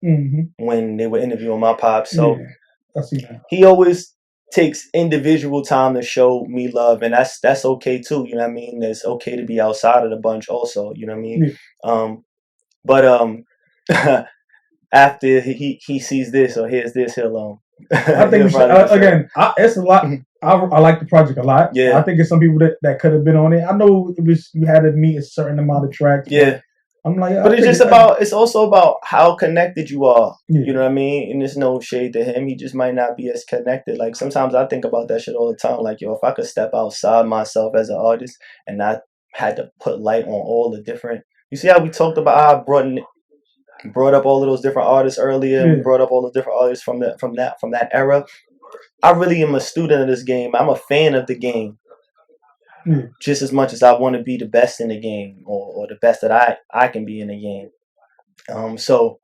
when they were interviewing my pops. So I see that. He always takes individual time to show me love, and that's okay too. You know what I mean? It's okay to be outside of the bunch also. You know what I mean? But after he sees this or hears this, he'll I think it's a lot. I like the project a lot. Yeah, I think it's some people that could have been on it. I know we had to meet a certain amount of tracks. Yeah. I'm like, but it's also about how connected you are. Yeah. You know what I mean? And there's no shade to him. He just might not be as connected. Like sometimes I think about that shit all the time. Like, yo, if I could step outside myself as an artist and not had to put light on all the different. You see how we talked about how I brought up all of those different artists earlier. Yeah. We brought up all the different artists from that era. I really am a student of this game. I'm a fan of the game. Just as much as I want to be the best in the game or the best that I can be in the game. So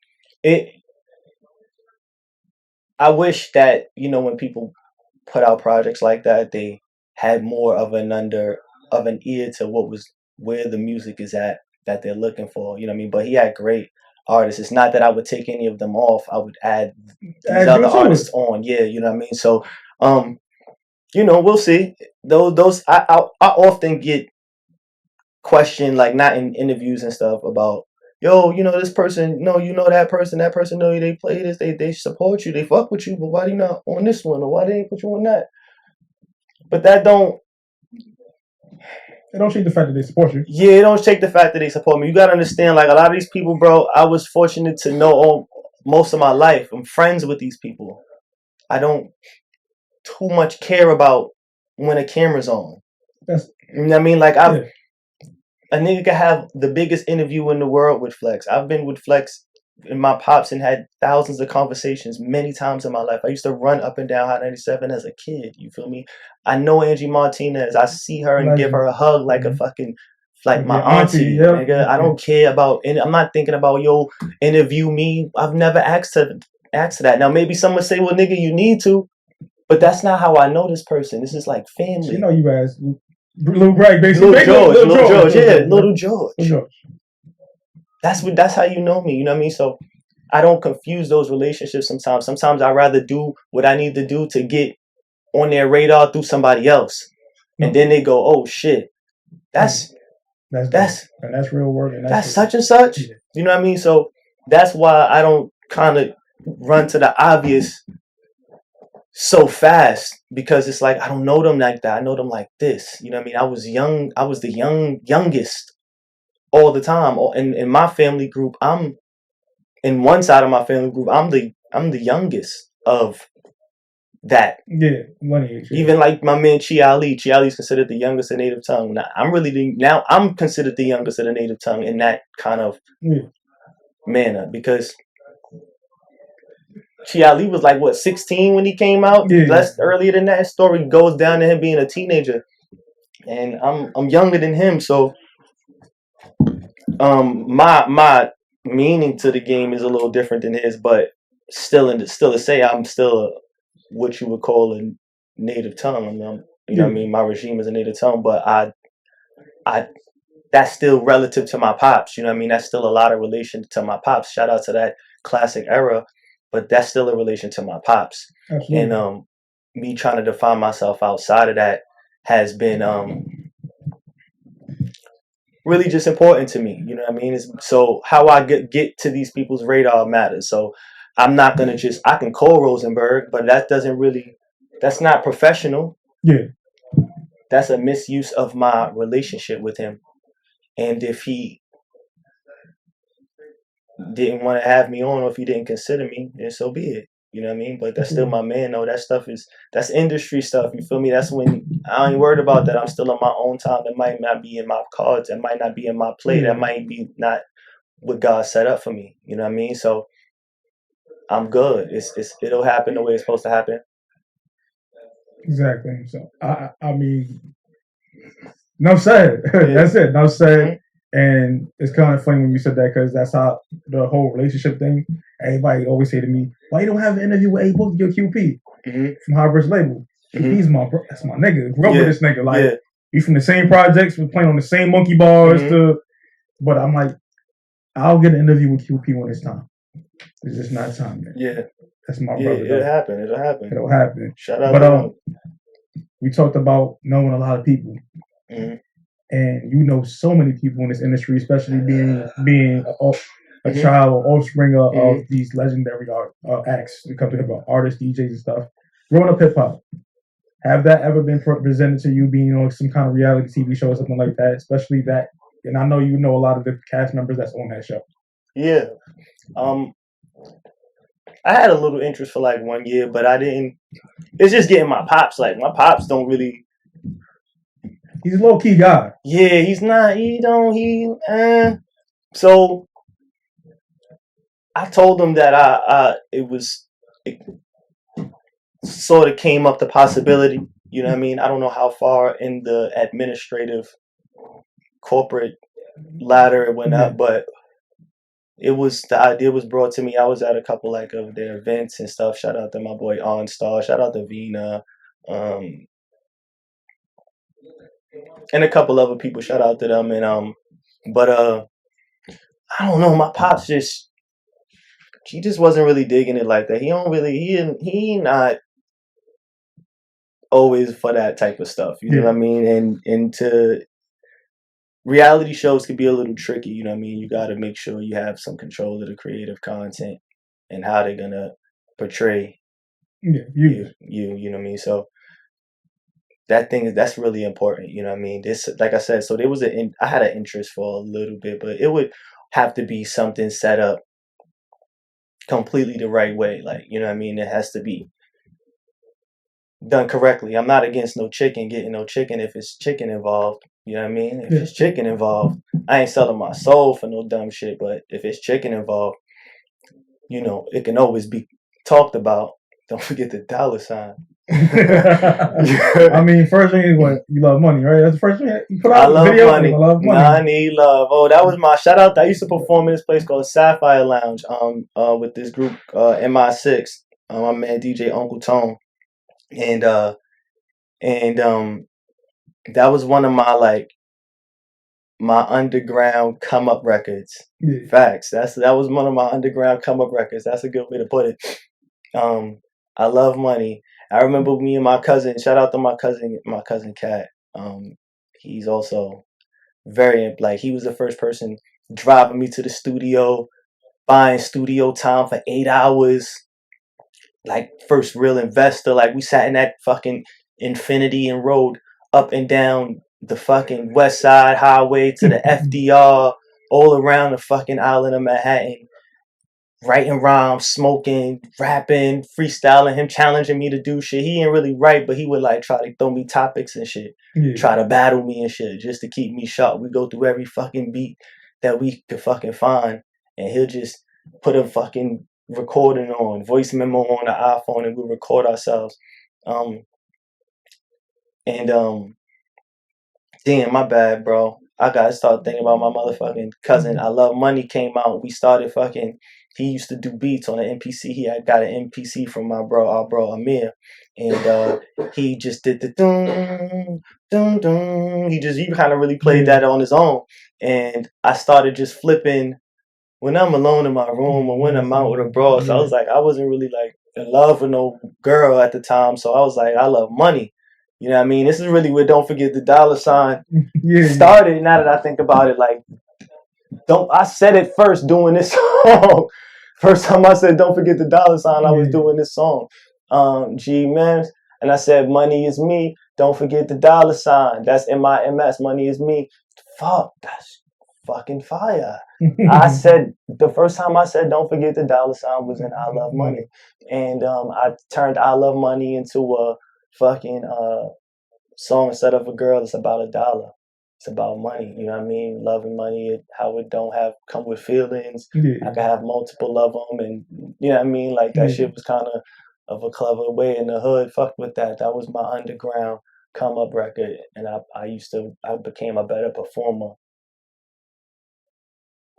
I wish that, you know, when people put out projects like that, they had more of an ear to where the music is at that they're looking for. You know what I mean? But he had great artists. It's not that I would take any of them off. I would add these other artists on. Yeah, you know what I mean? So you know, we'll see. Those I often get questioned, like not in interviews and stuff, about, yo, you know, this person, no, you know that person, no, they play this, they support you, they fuck with you, but why you not on this one, or why they ain't put you on that? But that don't. It don't take the fact that they support you. Yeah, it don't take the fact that they support me. You gotta understand, like a lot of these people, bro. I was fortunate to know most of my life. I'm friends with these people. I don't too much care about when a camera's on. You know what I mean? Like a nigga could have the biggest interview in the world with Flex. I've been with Flex and my pops and had thousands of conversations many times in my life. I used to run up and down Hot 97 as a kid. You feel me? I know Angie Martinez. I see her and give her a hug like a fucking, like my auntie. Nigga. I don't care about, and I'm not thinking about, yo, interview me. I've never asked that. Now maybe someone say, well, nigga, you need to. But that's not how I know this person. This is like family. You know you as Little Greg, basically. Little George. That's how you know me. You know what I mean? So I don't confuse those relationships sometimes. Sometimes I rather do what I need to do to get on their radar through somebody else, and then they go, "Oh shit, that's real work. And that's such and such." Yeah. You know what I mean? So that's why I don't kind of run to the obvious so fast, because it's like I don't know them like that. I know them like this. You know what I mean? I was young. I was the youngest all the time. In my family group, I'm in one side of my family group, I'm the youngest of that. Yeah, lineage. Even like my man Chi Ali's considered the youngest of native tongue. Now I'm considered the youngest of the native tongue in that kind of manner, because Chi Ali was like 16 when he came out. Yeah. Less earlier than that. His story goes down to him being a teenager, and I'm younger than him. So my meaning to the game is a little different than his, but still to say I'm still what you would call a native tongue. You know what I mean? My regime is a native tongue, but I that's still relative to my pops. You know what I mean? That's still a lot of relation to my pops. Shout out to that classic era, but that's still a relation to my pops. Absolutely. And me trying to define myself outside of that has been really just important to me. You know what I mean? So how I get to these people's radar matters. So I'm not gonna I can call Rosenberg, but that's not professional. Yeah. That's a misuse of my relationship with him. And if he didn't want to have me on, or if he didn't consider me, then so be it. You know what I mean? But that's still my man, though. That stuff that's industry stuff. You feel me? That's when I ain't worried about that. I'm still on my own time. That might not be in my cards. That might not be in my play. That might be not what God set up for me. You know what I mean? So I'm good. It'll happen the way it's supposed to happen. Exactly. So I mean, no said. That's it. No said. Mm-hmm. And it's kind of funny when you said that, because that's how the whole relationship thing. Everybody always say to me, "Why you don't have an interview with A Book, your QP from Harvard's label? QP's that's my nigga. Grew up with this nigga. Like we from the same projects. We're playing on the same monkey bars. But I'm like, I'll get an interview with QP when it's time. It's just not time yet. Yeah, that's my brother. It'll happen. It'll happen. Shout out. But we talked about knowing a lot of people. Mm-hmm. And you know so many people in this industry, especially being a child or offspring of these legendary acts. We come to hip hop artists, DJs, and stuff. Growing up hip hop, have that ever been presented to you, being on some kind of reality TV show or something like that? Especially that, and I know you know a lot of the cast members that's on that show. Yeah, I had a little interest for like 1 year, but I didn't. It's just getting my pops. Like my pops don't really. He's a low key guy. Yeah, he's not. So I told him that it sort of came up the possibility. You know what I mean? I don't know how far in the administrative corporate ladder it went up, but the idea was brought to me. I was at a couple of their events and stuff. Shout out to my boy OnStar. Shout out to Vina. And a couple other people, shout out to them, and but I don't know. My pops he just wasn't really digging it like that. He not always for that type of stuff. You know what I mean? And to reality shows can be a little tricky. You know what I mean? You got to make sure you have some control of the creative content and how they're gonna portray you. You know what I mean? So. That's really important, you know what I mean? This, like I said, so I had an interest for a little bit, but it would have to be something set up completely the right way, like, you know what I mean? It has to be done correctly. I'm not against getting no chicken if it's chicken involved, you know what I mean? If it's chicken involved, I ain't selling my soul for no dumb shit, but if it's chicken involved, you know, it can always be talked about. Don't forget the $sign. I mean, first thing is what you love money, right? That's the first thing you put out. I love money. I need love. Oh, that was my shout out. I used to perform in this place called Sapphire Lounge. With this group, MI6. My man DJ Uncle Tone, and that was one of my underground come up records. Yeah. Facts. That was one of my underground come up records. That's a good way to put it. I love money. I remember me and my cousin. Shout out to my cousin Kat. He's also very he was the first person driving me to the studio, buying studio time for 8 hours. Like first real investor. Like we sat in that fucking Infinity and rode up and down the fucking West Side Highway to the FDR, all around the fucking island of Manhattan. writing rhymes, smoking, rapping, freestyling, him challenging me to do shit. He ain't really write, but he would like try to throw me topics and shit, try to battle me and shit, just to keep me sharp. We go through every fucking beat that we could fucking find, and he'll just put a fucking recording on, voice memo on the iPhone, and we'll record ourselves. Damn, my bad, bro. I gotta start thinking about my motherfucking cousin. I Love Money came out. We started fucking. He used to do beats on the MPC. He had got an MPC from our bro Amir, and he just did the dun dun dun. He kind of really played that on his own, and I started just flipping when I'm alone in my room or when I'm out with a bro. So I was like, I wasn't really like in love with no girl at the time. So I was like, I love money. You know what I mean? This is really where Don't Forget the Dollar Sign started. Now that I think about it, like, I said it first doing this song. First time I said Don't Forget the Dollar Sign, I was doing this song. MIMS. And I said, money is me. Don't forget the dollar sign. That's MIMS. Money is me. Fuck, that's fucking fire. I said, the first time I said Don't Forget the Dollar Sign was in I Love Money. And I turned I Love Money into a fucking song instead of a girl. It's about $1. It's about money, you know what I mean? Loving money, how it don't come with feelings. I can have multiple of them, and you know what I mean? Like that shit was kind of a clever way in the hood. Fuck with that. That was my underground come up record, and I became a better performer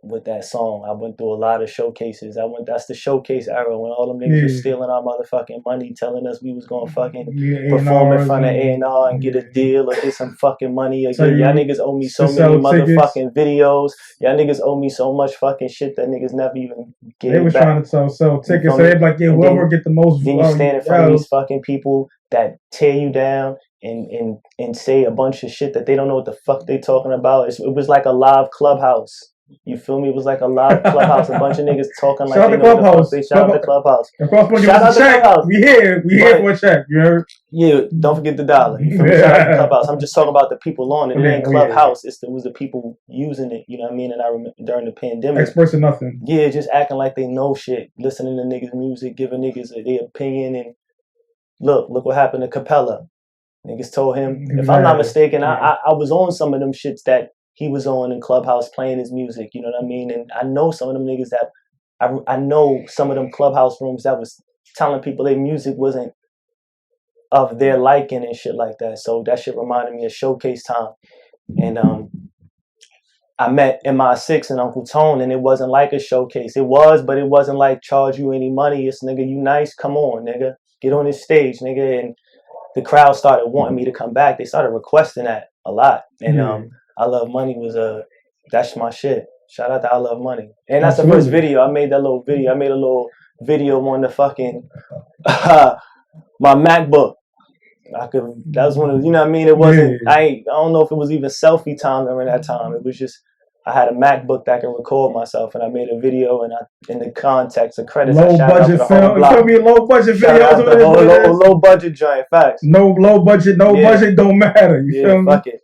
with that song. I went through a lot of showcases. That's the showcase era when all them niggas was stealing our motherfucking money, telling us we was gonna fucking perform in front of A&R and get a deal or get some fucking money. Or y'all niggas owe me so many motherfucking videos. Y'all niggas owe me so much fucking shit that niggas never even gave They was back. trying to sell tickets, so they'd be like, whoever get the most. Then you stand in front of these fucking people that tear you down and say a bunch of shit that they don't know what the fuck they talking about. It was like a live clubhouse. You feel me? It was like a live clubhouse. A bunch of niggas talking like they know what the fuck they shout out the clubhouse. Shout out the clubhouse. We here for a check. You heard? Yeah, don't forget the dollar. You feel me? Shout out the clubhouse. I'm just talking about the people on it. It ain't clubhouse. It was the people using it. You know what I mean? And I remember during the pandemic, experts or nothing. Yeah, just acting like they know shit, listening to niggas' music, giving niggas their opinion, and look what happened to Capella. Niggas told him, if I'm not mistaken, I was on some of them shits that he was on in Clubhouse playing his music, you know what I mean? And I know some of them niggas that, I know some of them Clubhouse rooms that was telling people their music wasn't of their liking and shit like that. So that shit reminded me of showcase time. And I met MI6 and Uncle Tone, and it wasn't like a showcase. It was, but it wasn't like charge you any money. It's nigga, you nice, come on, nigga. Get on this stage, nigga. And the crowd started wanting me to come back. They started requesting that a lot. And I Love Money was that's my shit. Shout out to I Love Money. And that's the first video. I made that little video. I made a little video on the fucking my MacBook. That was one of, you know what I mean? It wasn't, I don't know if it was even selfie time during that time. It was just, I had a MacBook that could record myself, and I made a video, and in the context, the credits, low budget film. It could be low budget videos. Low budget giant facts. No low budget, budget don't matter. You feel me? Fuck it.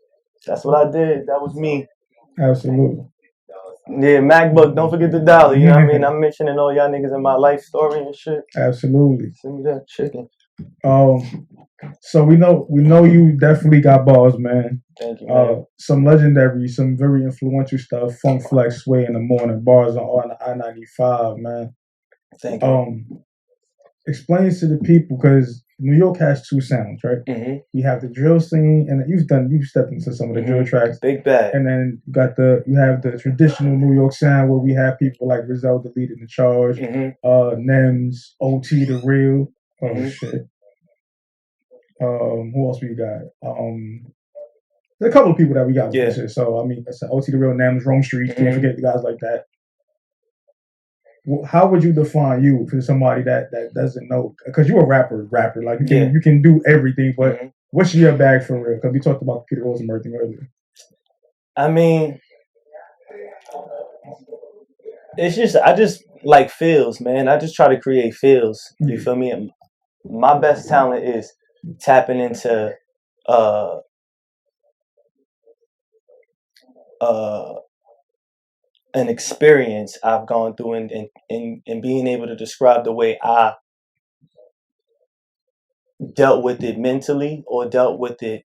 That's what I did. That was me. Absolutely. Yeah, MacBook. Don't forget the dollar. You know what I mean? I'm mentioning all y'all niggas in my life story and shit. Absolutely. Send me that chicken. So we know you definitely got bars, man. Thank you, man. Some legendary, some very influential stuff. Funk Flex, Sway in the Morning, bars on I-95, man. Thank you. Explain to the people, because New York has two sounds, right? Mm-hmm. You have the drill scene, and you've stepped into some of the drill tracks. Big bad. And then you have the traditional New York sound where we have people like Griselda leading the charge, NEMS, OT the Real. Oh shit. Who else we got? There's a couple of people that we got with this shit. So I mean, that's OT the Real, NEMS, Rome Street. Can't forget the guys like that. How would you define you for somebody that doesn't know? Because you're a rapper. Like you can do everything, but what's your bag for real? Because we talked about the Peter Rosenberg thing earlier. I mean, I just like feels, man. I just try to create feels. You feel me? My best talent is tapping into an experience I've gone through and being able to describe the way I dealt with it mentally or dealt with it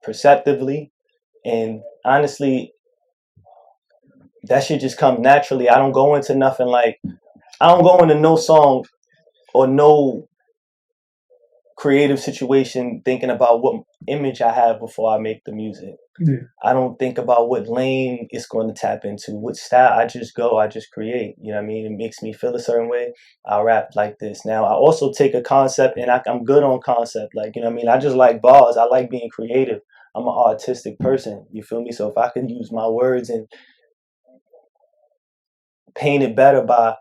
perceptively. And honestly, that shit just comes naturally. I don't go into nothing like, I don't go into no song or no creative situation thinking about what image I have before I make the music. Yeah. I don't think about what lane it's going to tap into, what style. I just create. You know what I mean? It makes me feel a certain way. I'll rap like this. Now, I also take a concept and I'm good on concept. Like, you know what I mean? I just like bars. I like being creative. I'm an artistic person. You feel me? So if I could use my words and paint it better by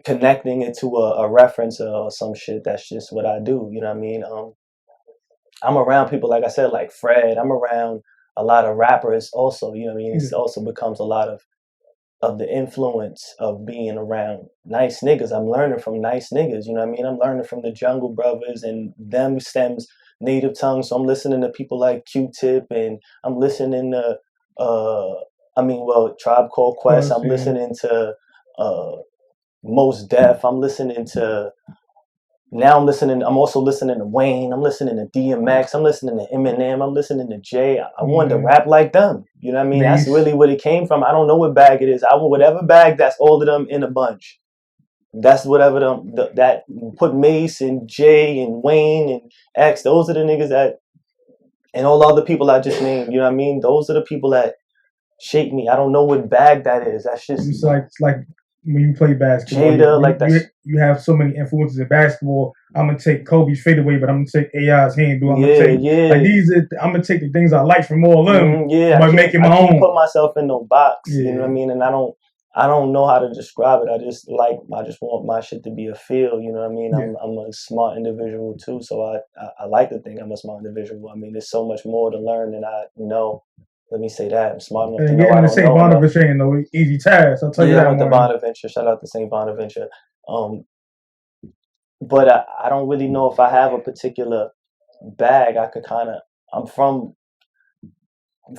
connecting it to a reference or some shit, that's just what I do. You know what I mean? I'm around people, like I said, like Fred. I'm around a lot of rappers also, you know what I mean? It also becomes a lot of the influence of being around nice niggas. I'm learning from nice niggas, you know what I mean? I'm learning from the Jungle Brothers and them stems native tongue. So I'm listening to people like Q-Tip and I'm listening to, Tribe Called Quest. I'm listening to Mos Def. I'm also listening to Wayne. I'm listening to DMX. I'm listening to Eminem. I'm listening to Jay. I wanted to rap like them. You know what I mean? That's really where it came from. I don't know what bag it is. I want whatever bag that's all of them in a bunch. That's whatever that put Mace and Jay and Wayne and X. Those are the niggas that, and all the other people I just named. You know what I mean? Those are the people that shape me. I don't know what bag that is. That's just it's like when you play basketball, you have so many influences in basketball. I'm gonna take Kobe's fadeaway, but I'm gonna take AI's handle. I'm gonna take the things I like from all of them. I make it my own. I can't own. put myself in no box. You know what I mean? And I don't know how to describe it. I just want my shit to be a feel. You know what I mean? I'm a smart individual too, so I like to think I'm a smart individual. I mean, there's so much more to learn than I know. Let me say that. I'm smart enough to know I don't know. St. Bonaventure ain't no easy task. I'll tell you that. I went to Bonaventure. Shout out to St. Bonaventure. But I don't really know if I have a particular bag. I'm from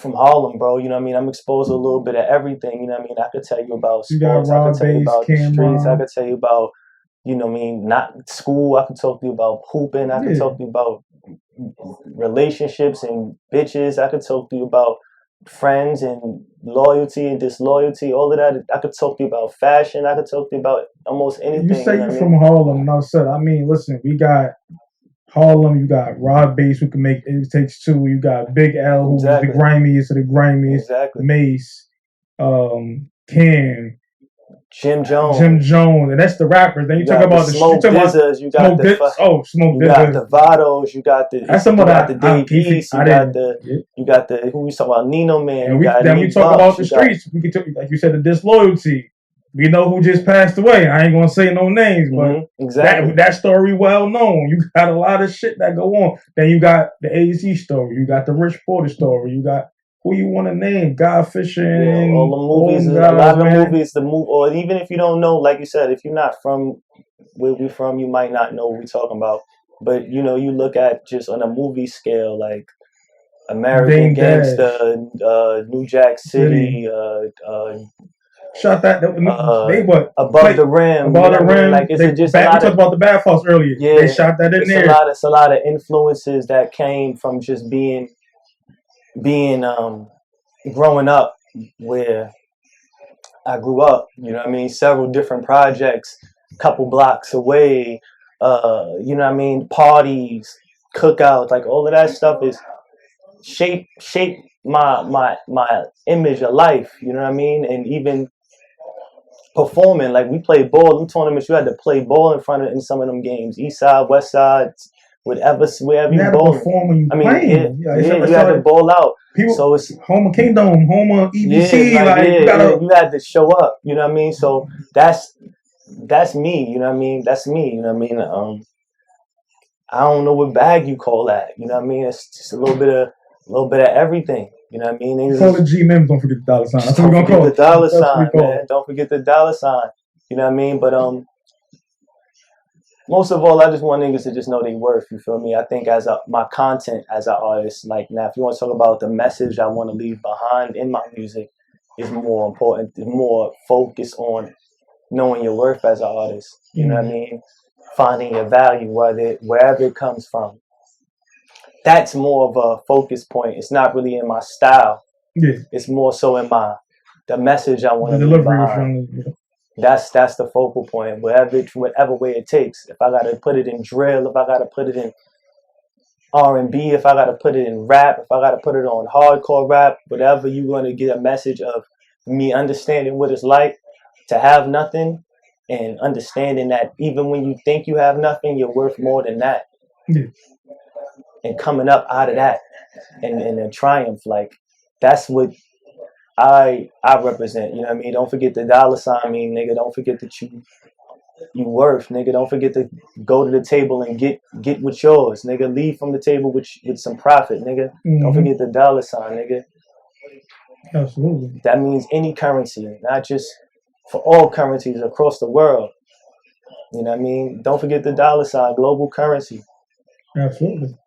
Harlem, bro. You know what I mean? I'm exposed to a little bit of everything. You know what I mean? I could tell you about sports. I could tell you about the streets. I could tell you about, you know what I mean, not school. I could talk to you about hooping. I could talk to you about relationships and bitches. I could talk to you about friends and loyalty and disloyalty, all of that. I could talk to you about fashion. I could talk to you about almost anything. You say you're from Harlem. No, sir. I mean, listen, we got Harlem. You got Rod Bass, who can make It Takes Two. You got Big L, who's the grimiest of the grimiest. Exactly. Mace, Cam, Jim Jones, and that's the rappers. Then you talk about the Smoke Dizzers, you got the Smoke you got the Vados, you got the Dave East, you got the who we talk about, Nino Man. And we talk about the streets. We can talk, like you said, the disloyalty. We know who just passed away. I ain't gonna say no names, but that story well known. You got a lot of shit that go on. Then you got the AZ story. You got the Rich Porter story. You got who you want to name, God Fisher, and all the movies, a lot of the movies, or even if you don't know, like you said, if you're not from where we're from, you might not know what we're talking about. But you know, you look at just on a movie scale, like American Gangster, New Jack City, shot that. They what? Above the Rim. Like it's just we talked about the Bad Falls earlier. Yeah, they shot that in there. It's a lot of influences that came from just being growing up where I grew up, you know what I mean? Several different projects, couple blocks away, you know what I mean? Parties, cookouts, like all of that stuff is shape my image of life, you know what I mean? And even performing, like we played ball in tournaments, you had to play ball in some of them games, east side, west side, wherever you ball. You had to ball out. So it's Homer Kingdom, Homer EBC, you had to show up, you know what I mean? So that's me, you know what I mean? That's me, you know what I mean? I don't know what bag you call that, you know what I mean? It's just a little bit of everything, you know what I mean? You call it G-MIMS, don't forget the dollar sign. That's what we're gonna call it. Dollar sign, man. Don't forget the dollar sign. You know what I mean? But most of all, I just want niggas to just know their worth. You feel me? I think my content as an artist, like now, if you want to talk about the message I want to leave behind in my music, is more important. It's more focused on knowing your worth as an artist. You know what I mean? Finding your value, wherever it comes from. That's more of a focus point. It's not really in my style. Yeah. It's more so in the message I want to deliver. That's the focal point. Whatever way it takes. If I gotta put it in drill, if I gotta put it in R&B, if I gotta put it in rap, if I gotta put it on hardcore rap, whatever, you want to get a message of me understanding what it's like to have nothing, and understanding that even when you think you have nothing, you're worth more than that. Yeah. And coming up out of that and a triumph, like that's what I represent. You know what I mean? Don't forget the dollar sign, nigga. Don't forget that you worth, nigga. Don't forget to go to the table and get what's yours, nigga. Leave from the table with some profit, nigga. Don't forget the dollar sign, nigga. Absolutely. That means any currency, not just for all currencies across the world. You know what I mean? Don't forget the dollar sign, global currency. Absolutely.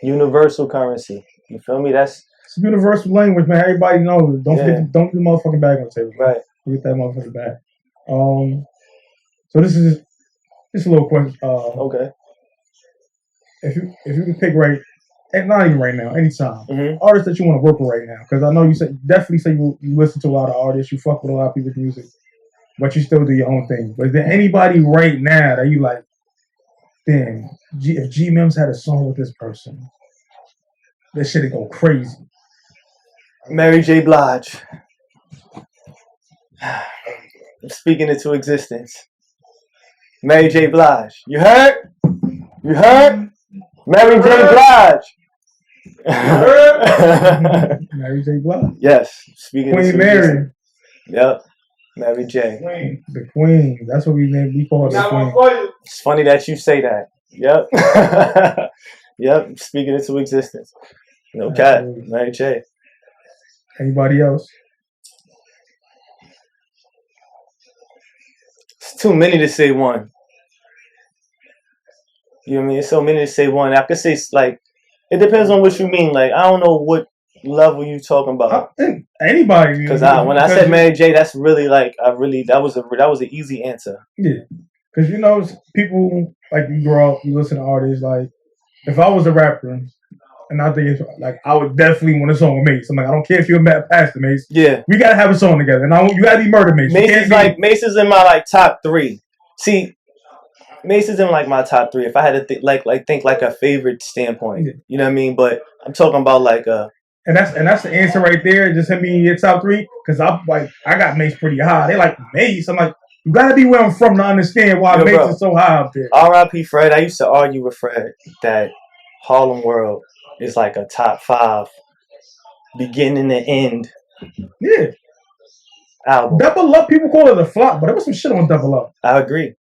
Universal currency. You feel me? It's universal language, man. Everybody knows. Don't forget the motherfucking bag on the table. Right. Get that motherfucking bag. So this is just a little question. Okay. If you could pick and not even right now, anytime, artists that you want to work with right now, because I know you definitely say you listen to a lot of artists, you fuck with a lot of people's music, but you still do your own thing. But is there anybody right now that you like? Damn, if G-MIMS had a song with this person, this shit'd go crazy. Mary J. Blige. I'm speaking into existence. Mary J. Blige. You heard? You heard? Mary J. Blige. Mary J. Blige. Yes. Speaking Queen into Mary. Existence. Yep. Mary J. Queen. The Queen. That's what we call her, the Queen. It's funny that you say that. Yep. Yep. Speaking into existence. No cat. Mary J. Anybody else? It's too many to say one. You know what I mean? It's so many to say one. I could say it depends on what you mean. Like, I don't know what level you talking about. Anybody. Because when I said Mary J, that's really that was an easy answer. Yeah. Because people like you grow up, you listen to artists. Like, if I was a rapper, and I think it's like I would definitely want a song with Mace. I'm like, I don't care if you're a pastor, Mace. Yeah. We gotta have a song together, and you gotta be Murder Mace. Mace is in my top 3. See, Mace is in my top 3. If I had to think like a favorite standpoint, you know what I mean. But I'm talking about and that's the answer right there. Just him being in your top 3, because I got Mace pretty high. They like Mace. I'm like, you gotta be where I'm from to understand why Mace is so high up there. R.I.P. Fred. I used to argue with Fred that Harlem World is like a top 5, beginning to end. Yeah. Album. Double Up, people call it a flop, but there was some shit on Double Up. I agree.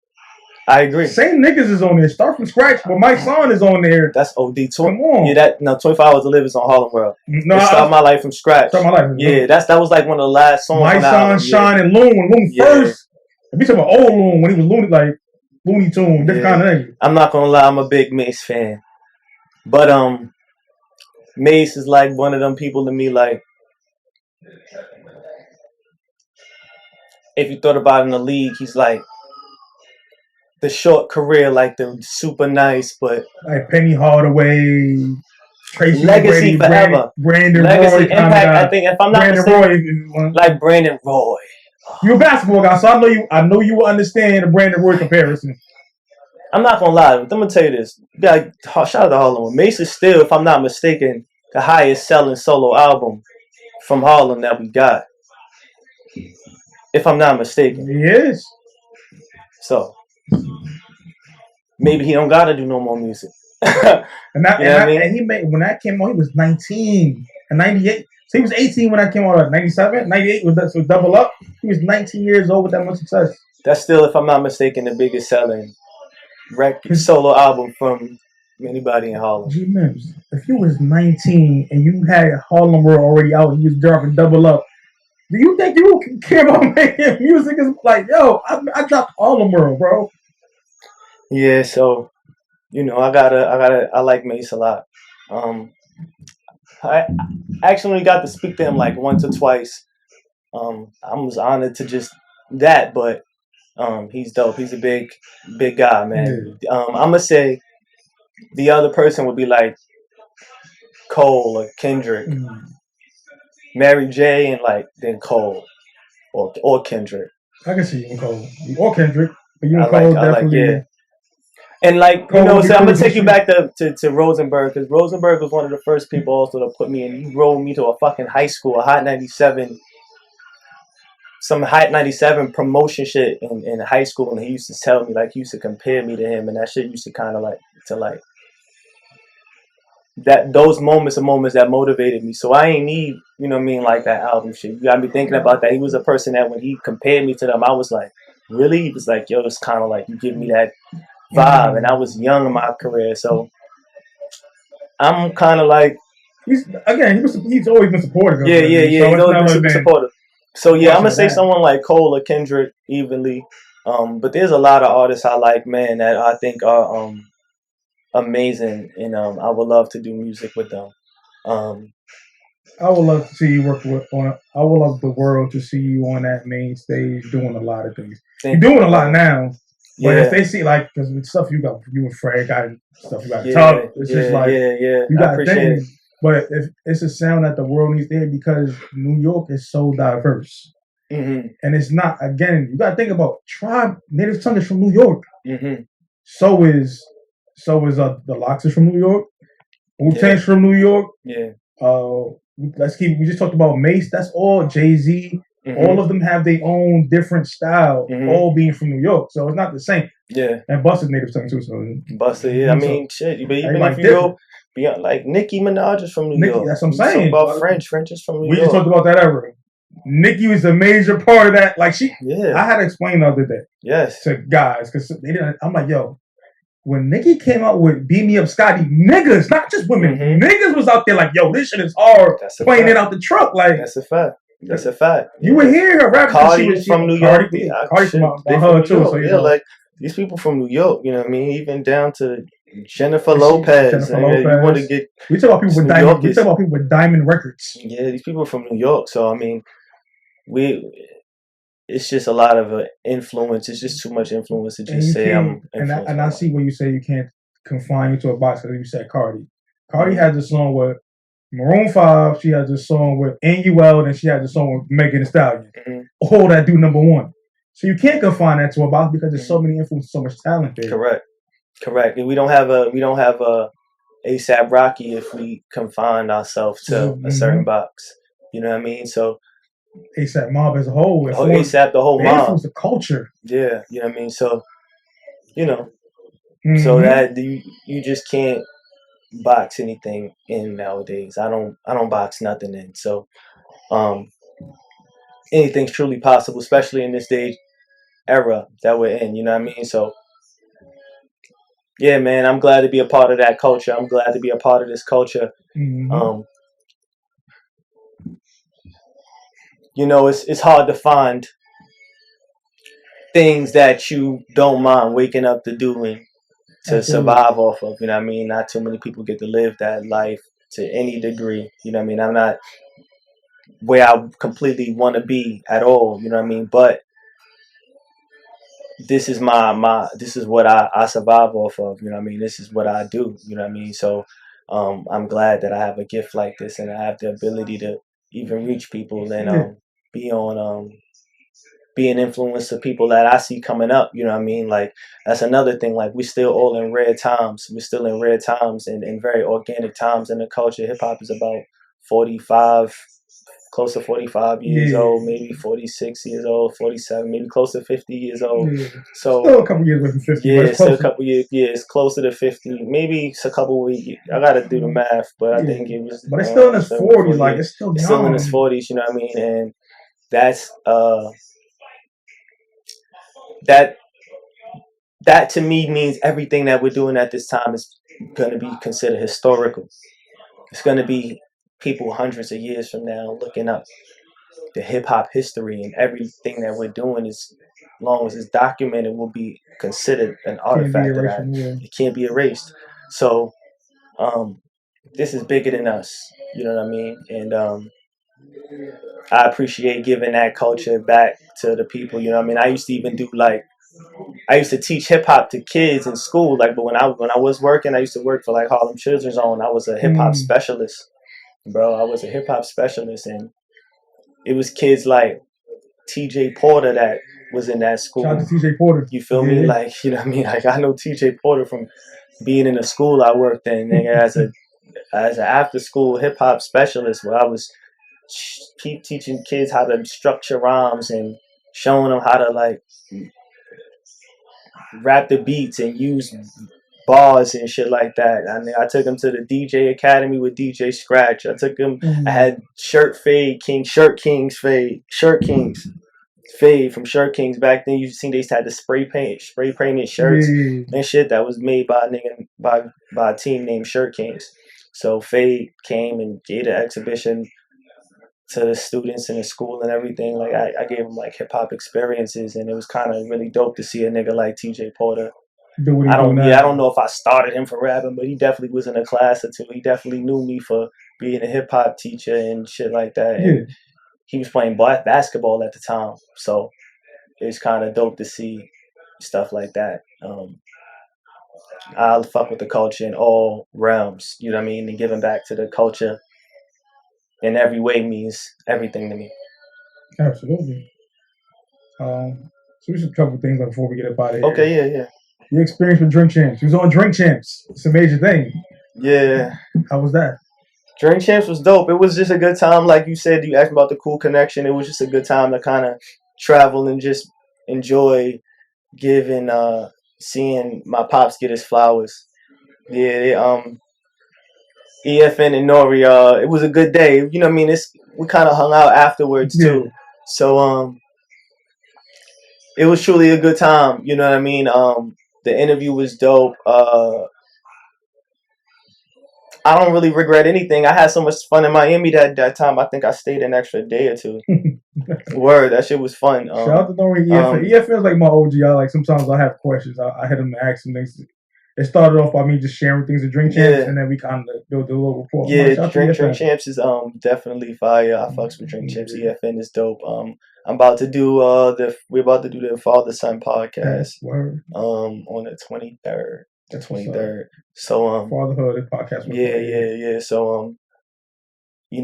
Same niggas is on there. Start from scratch, but Mike's son is on there. That's OD. Come on. Yeah, 25 Hours to Live is on Harlem World. No, Start My Life from Scratch. Start My Life. Yeah, that was like one of the last songs. Mike's son, Shine, and Loon. When Loon first, if you talking about old Loon, when he was Looney Tune, different kind of thing. I'm not gonna lie, I'm a big Mace fan. But Mace is like one of them people to me, if you thought about it in the league, he's like the short career, like the super nice, but like Penny Hardaway, Tracy legacy Brady, forever, Brandon legacy Roy, impact. I think if I'm not mistaken, like Brandon Roy. You're a basketball guy, so I know you will understand the Brandon Roy comparison. I'm not gonna lie, I'm gonna tell you this. Shout out to Harlem. Mace is still, if I'm not mistaken, the highest selling solo album from Harlem that we got. If I'm not mistaken. He is. So maybe he don't gotta do no more music. And he made, when that came out, he was 19 and 98. So he was 18 when that came out. 97, 98 was Double Up. He was 19 years old with that much success. That's still, if I'm not mistaken, the biggest selling solo album from anybody in Harlem. G-MIMS, if you was 19 and you had Harlem World already out and you was dropping Double Up, do you think you would care about making music? It's like, yo, I dropped Harlem World, bro. Yeah, so I like Mace a lot. I actually got to speak to him like once or twice I was honored to just that, but he's dope. He's a big guy, man. I'm gonna say the other person would be like Cole or Kendrick, Mary J, and like then Cole or Kendrick. I can see you and Cole or Kendrick, but you and Cole definitely. Yeah. And like Cole, you know, so I'm gonna take you back to Rosenberg, because Rosenberg was one of the first people also to put me in. He rolled me to a fucking high school, a Hot 97. Some Hot 97 promotion shit in high school, and he used to tell me, like, he used to compare me to him, and that shit used to kind of like that. Those moments are moments that motivated me. So I ain't need, you know what I mean, like that album shit. You gotta be thinking about that. He was a person that when he compared me to them, I was like, really? He was like, yo, it's kind of like you give me that vibe, and I was young in my career, so I'm kind of like he's always been supportive. Yeah. He's always been super supportive. So yeah, I'm gonna say someone like Cole or Kendrick evenly. But there's a lot of artists I like, man, that I think are amazing, and I would love to do music with them. I would love to see you work I would love the world to see you on that main stage doing a lot of things. You're doing a lot now, but if they see, like, because with stuff you and Fred got stuff you got to talk, it's just like you got things. But if it's a sound that the world needs to hear, because New York is so diverse, and it's not, again, you got to think about Native Tongue is from New York. So is the Lox is from New York. Wu-Tang's from New York. We just talked about Mace. That's all Jay-Z. All of them have their own different style, all being from New York. So it's not the same. And Busta's Native Tongue too. So Busta, I mean, shit. But even if you go beyond, like, Nicki Minaj is from New York. That's what I'm saying. About French is from New York. We just talked about that era. Nicki was a major part of that. Like, I had to explain the other day. To guys, because they didn't. I'm like, yo, when Nicki came out with "Beat Me Up, Scotty," niggas, not just women, niggas was out there like, yo, this shit is hard. Playing it out the truck, like, that's a fact. That's a fact. You would hear her rap. Cardi was from New York. Cardi from her too. So yeah, like, these people from New York, you know what I mean? Even down to Jennifer Lopez. You want to get we talk about people with diamond. We talk about people with diamond records. Yeah, these people from New York. So I mean, it's just a lot of influence. It's just too much influence to just say I'm. And I see where you say you can't confine you to a box, because you said Cardi. Cardi had the song with Maroon 5. She has a song with NUL, and she has a song with Megan Thee Stallion. All that do number one. So you can't confine that to a box, because there's so many influences, so much talent there. Correct. And we don't have a ASAP Rocky if we confine ourselves to a certain box. You know what I mean? So ASAP Mob as a whole. ASAP, the whole mob. Influence the culture. Yeah, you know what I mean? So, you know, so that you just can't box anything in nowadays. I don't box nothing in. So anything's truly possible, especially in this era that we're in, you know what I mean? So yeah, man, I'm glad to be a part of that culture. I'm glad to be a part of this culture. You know, it's hard to find things that you don't mind waking up to doing to survive off of, you know what I mean? Not too many people get to live that life to any degree, you know what I mean? I'm not where I completely want to be at all, you know what I mean? But this is this is what I survive off of, you know what I mean? This is what I do, you know what I mean? So I'm glad that I have a gift like this, and I have the ability to even reach people and be an influence to people that I see coming up, you know what I mean? Like, that's another thing. Like, we're still all in rare times. We're still in rare times and very organic times in the culture. Hip hop is about 45, close to 45 years old, maybe 46 years old, 47, maybe close to 50 years old. So still a couple years away from 50. Yeah, still a couple years. Yeah, it's closer to 50. Maybe it's a couple weeks. I got to do the math, but I think it was. But it's still in his 40s. Like, it's still young. It's still in his 40s, you know what I mean? And that's that to me means everything that we're doing at this time is going to be considered historical. It's going to be people hundreds of years from now looking up the hip hop history, and everything that we're doing, as long as it's documented, will be considered an artifact of that. It can't be erased. So this is bigger than us, you know what I mean? And I appreciate giving that culture back to the people. You know what I mean? I used to even do like I used to teach hip hop to kids in school. Like, but when I was working, I used to work for like Harlem Children's Zone. I was a hip hop specialist, bro. I was a hip hop specialist, and it was kids like T.J. Porter that was in that school. Shout out to T.J. Porter. You feel me? Like, you know what I mean? Like, I know T.J. Porter from being in the school I worked in, nigga, as an after school hip hop specialist, where I was keep teaching kids how to structure rhymes and showing them how to like rap the beats and use bars and shit like that. I mean, I took him to the DJ Academy with DJ Scratch. I took him. I had Shirt Kings fade from Shirt Kings. Back then, you seen they used to have the spray painted shirts and shit that was made by a nigga by a team named Shirt Kings. So Fade came and gave an exhibition to the students in the school and everything. Like I gave them like hip hop experiences, and it was kind of really dope to see a nigga like T.J. Porter. I don't know if I started him for rapping, but he definitely was in a class or two. He definitely knew me for being a hip hop teacher and shit like that. And he was playing basketball at the time, so it was kind of dope to see stuff like that. I'll fuck with the culture in all realms, you know what I mean? And giving back to the culture in every way means everything to me. Absolutely. So we should cover things like before we get up out of here. Okay, yeah. Your experience with Drink Champs. You was on Drink Champs. It's a major thing. Yeah. How was that? Drink Champs was dope. It was just a good time. Like you said, you asked about the Kool connection. It was just a good time to kind of travel and just enjoy giving, seeing my pops get his flowers. Yeah, EFN and Nori, it was a good day. You know what I mean? We kind of hung out afterwards too. So it was truly a good time. You know what I mean? The interview was dope. I don't really regret anything. I had so much fun in Miami that time. I think I stayed an extra day or two. Word, that shit was fun. Shout out to Nori EFN. EFN is like my OG. Sometimes I have questions. I hit him to ask him things. It started off by me just sharing things with Drink Champs, and then we kind of built a little rapport. Yeah, Drink Champs is definitely fire. I fucks with Drink Champs. EFN is dope. I'm about to do we're about to do the Father Son podcast. On the 23rd. The 23rd. So Fatherhood podcast. Yeah. So I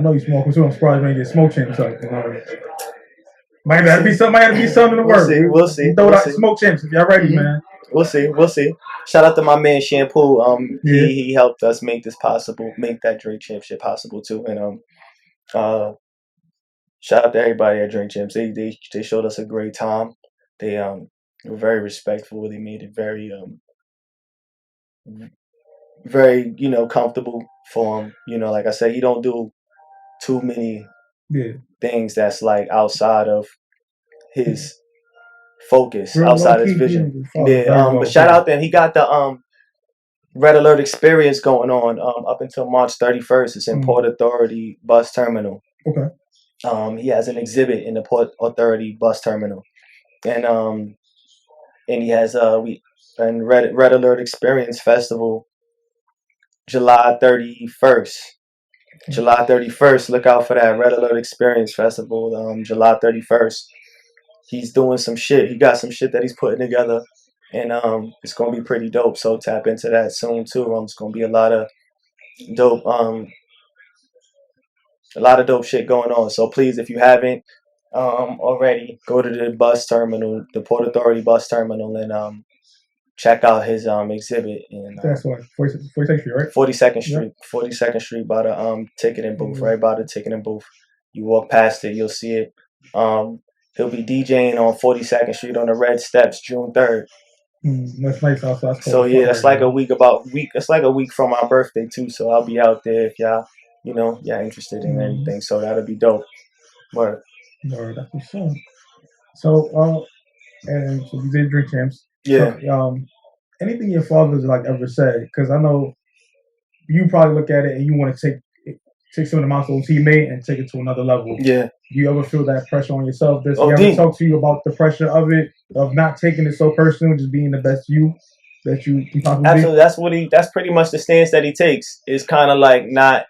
know you smoke too. I'm surprised when you get smoke champs up. Might have to be something in the works. We'll see. Throw out smoke champs if y'all ready, man. We'll see. Shout out to my man Shampoo. He helped us make this possible, make that Drink Champs shit possible too. And shout out to everybody at Drink Champs. They showed us a great time. They were very respectful. They made it very very comfortable for him. Like I said, he don't do too many things that's like outside of his focus, outside his vision. But shout out to him. He got the Red Alert experience going on up until March 31st. It's in Port Authority Bus Terminal. Okay. He has an exhibit in the Port Authority Bus Terminal, and he has Red Alert Experience Festival July 31st. July 31st, look out for that Red Alert Experience Festival. July 31st. He's doing some shit. He got some shit that he's putting together, and it's gonna be pretty dope. So tap into that soon too. It's gonna be a lot of dope shit going on. So please, if you haven't already, go to the bus terminal, the Port Authority bus terminal, and check out his exhibit. And that's what 42nd Street, right? 42nd Street, 42nd Street by the ticketing booth, right by the ticketing booth. You walk past it, you'll see it. He'll be DJing on 42nd Street on the Red Steps, June 3rd. That's nice. So yeah, that's like a week. It's like a week from my birthday too. So I'll be out there if y'all, y'all interested in anything. So that'll be dope. Word. Word. That's what's up. So and so you did Drink Champs. Yeah. So, anything your father's like ever said? Because I know you probably look at it and you want to take some of the milestones he made and take it to another level. Yeah. Do you ever feel that pressure on yourself? Does he ever talk to you about the pressure of it, of not taking it so personal, just being the best you that you can possibly be? Absolutely. That's pretty much the stance that he takes. Is kind of like not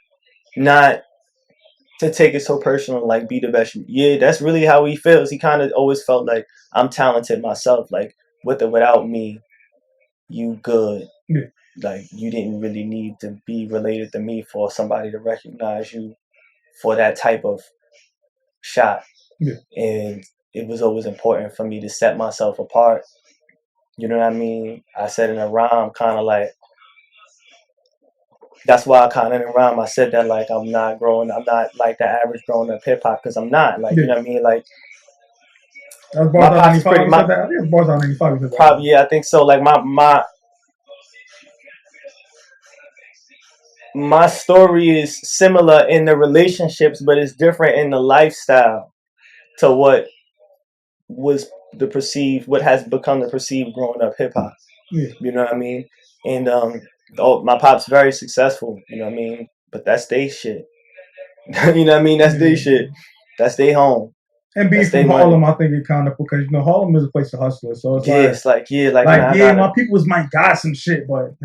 to take it so personal, like be the best. Yeah, that's really how he feels. He kind of always felt like I'm talented myself. Like with or without me, you good. Yeah. Like you didn't really need to be related to me for somebody to recognize you for that type of shot. Yeah. And it was always important for me to set myself apart. You know what I mean? I said in a rhyme, kind of like, that's why I kind of in a rhyme, I said that like I'm not like the average growing up hip hop, because I'm not. Like, you know what I mean? Like, my pops is pretty much. I think it's bars on 95. Probably, yeah, I think so. Like my story is similar in the relationships, but it's different in the lifestyle to what has become the perceived growing up hip hop. Yeah. You know what I mean? And my pop's very successful, you know what I mean? But that's they shit. You know what I mean? That's their shit. That's their home. And being from Harlem, I think it kind of, because Harlem is a place to hustle. So it's my peoples might got some shit, but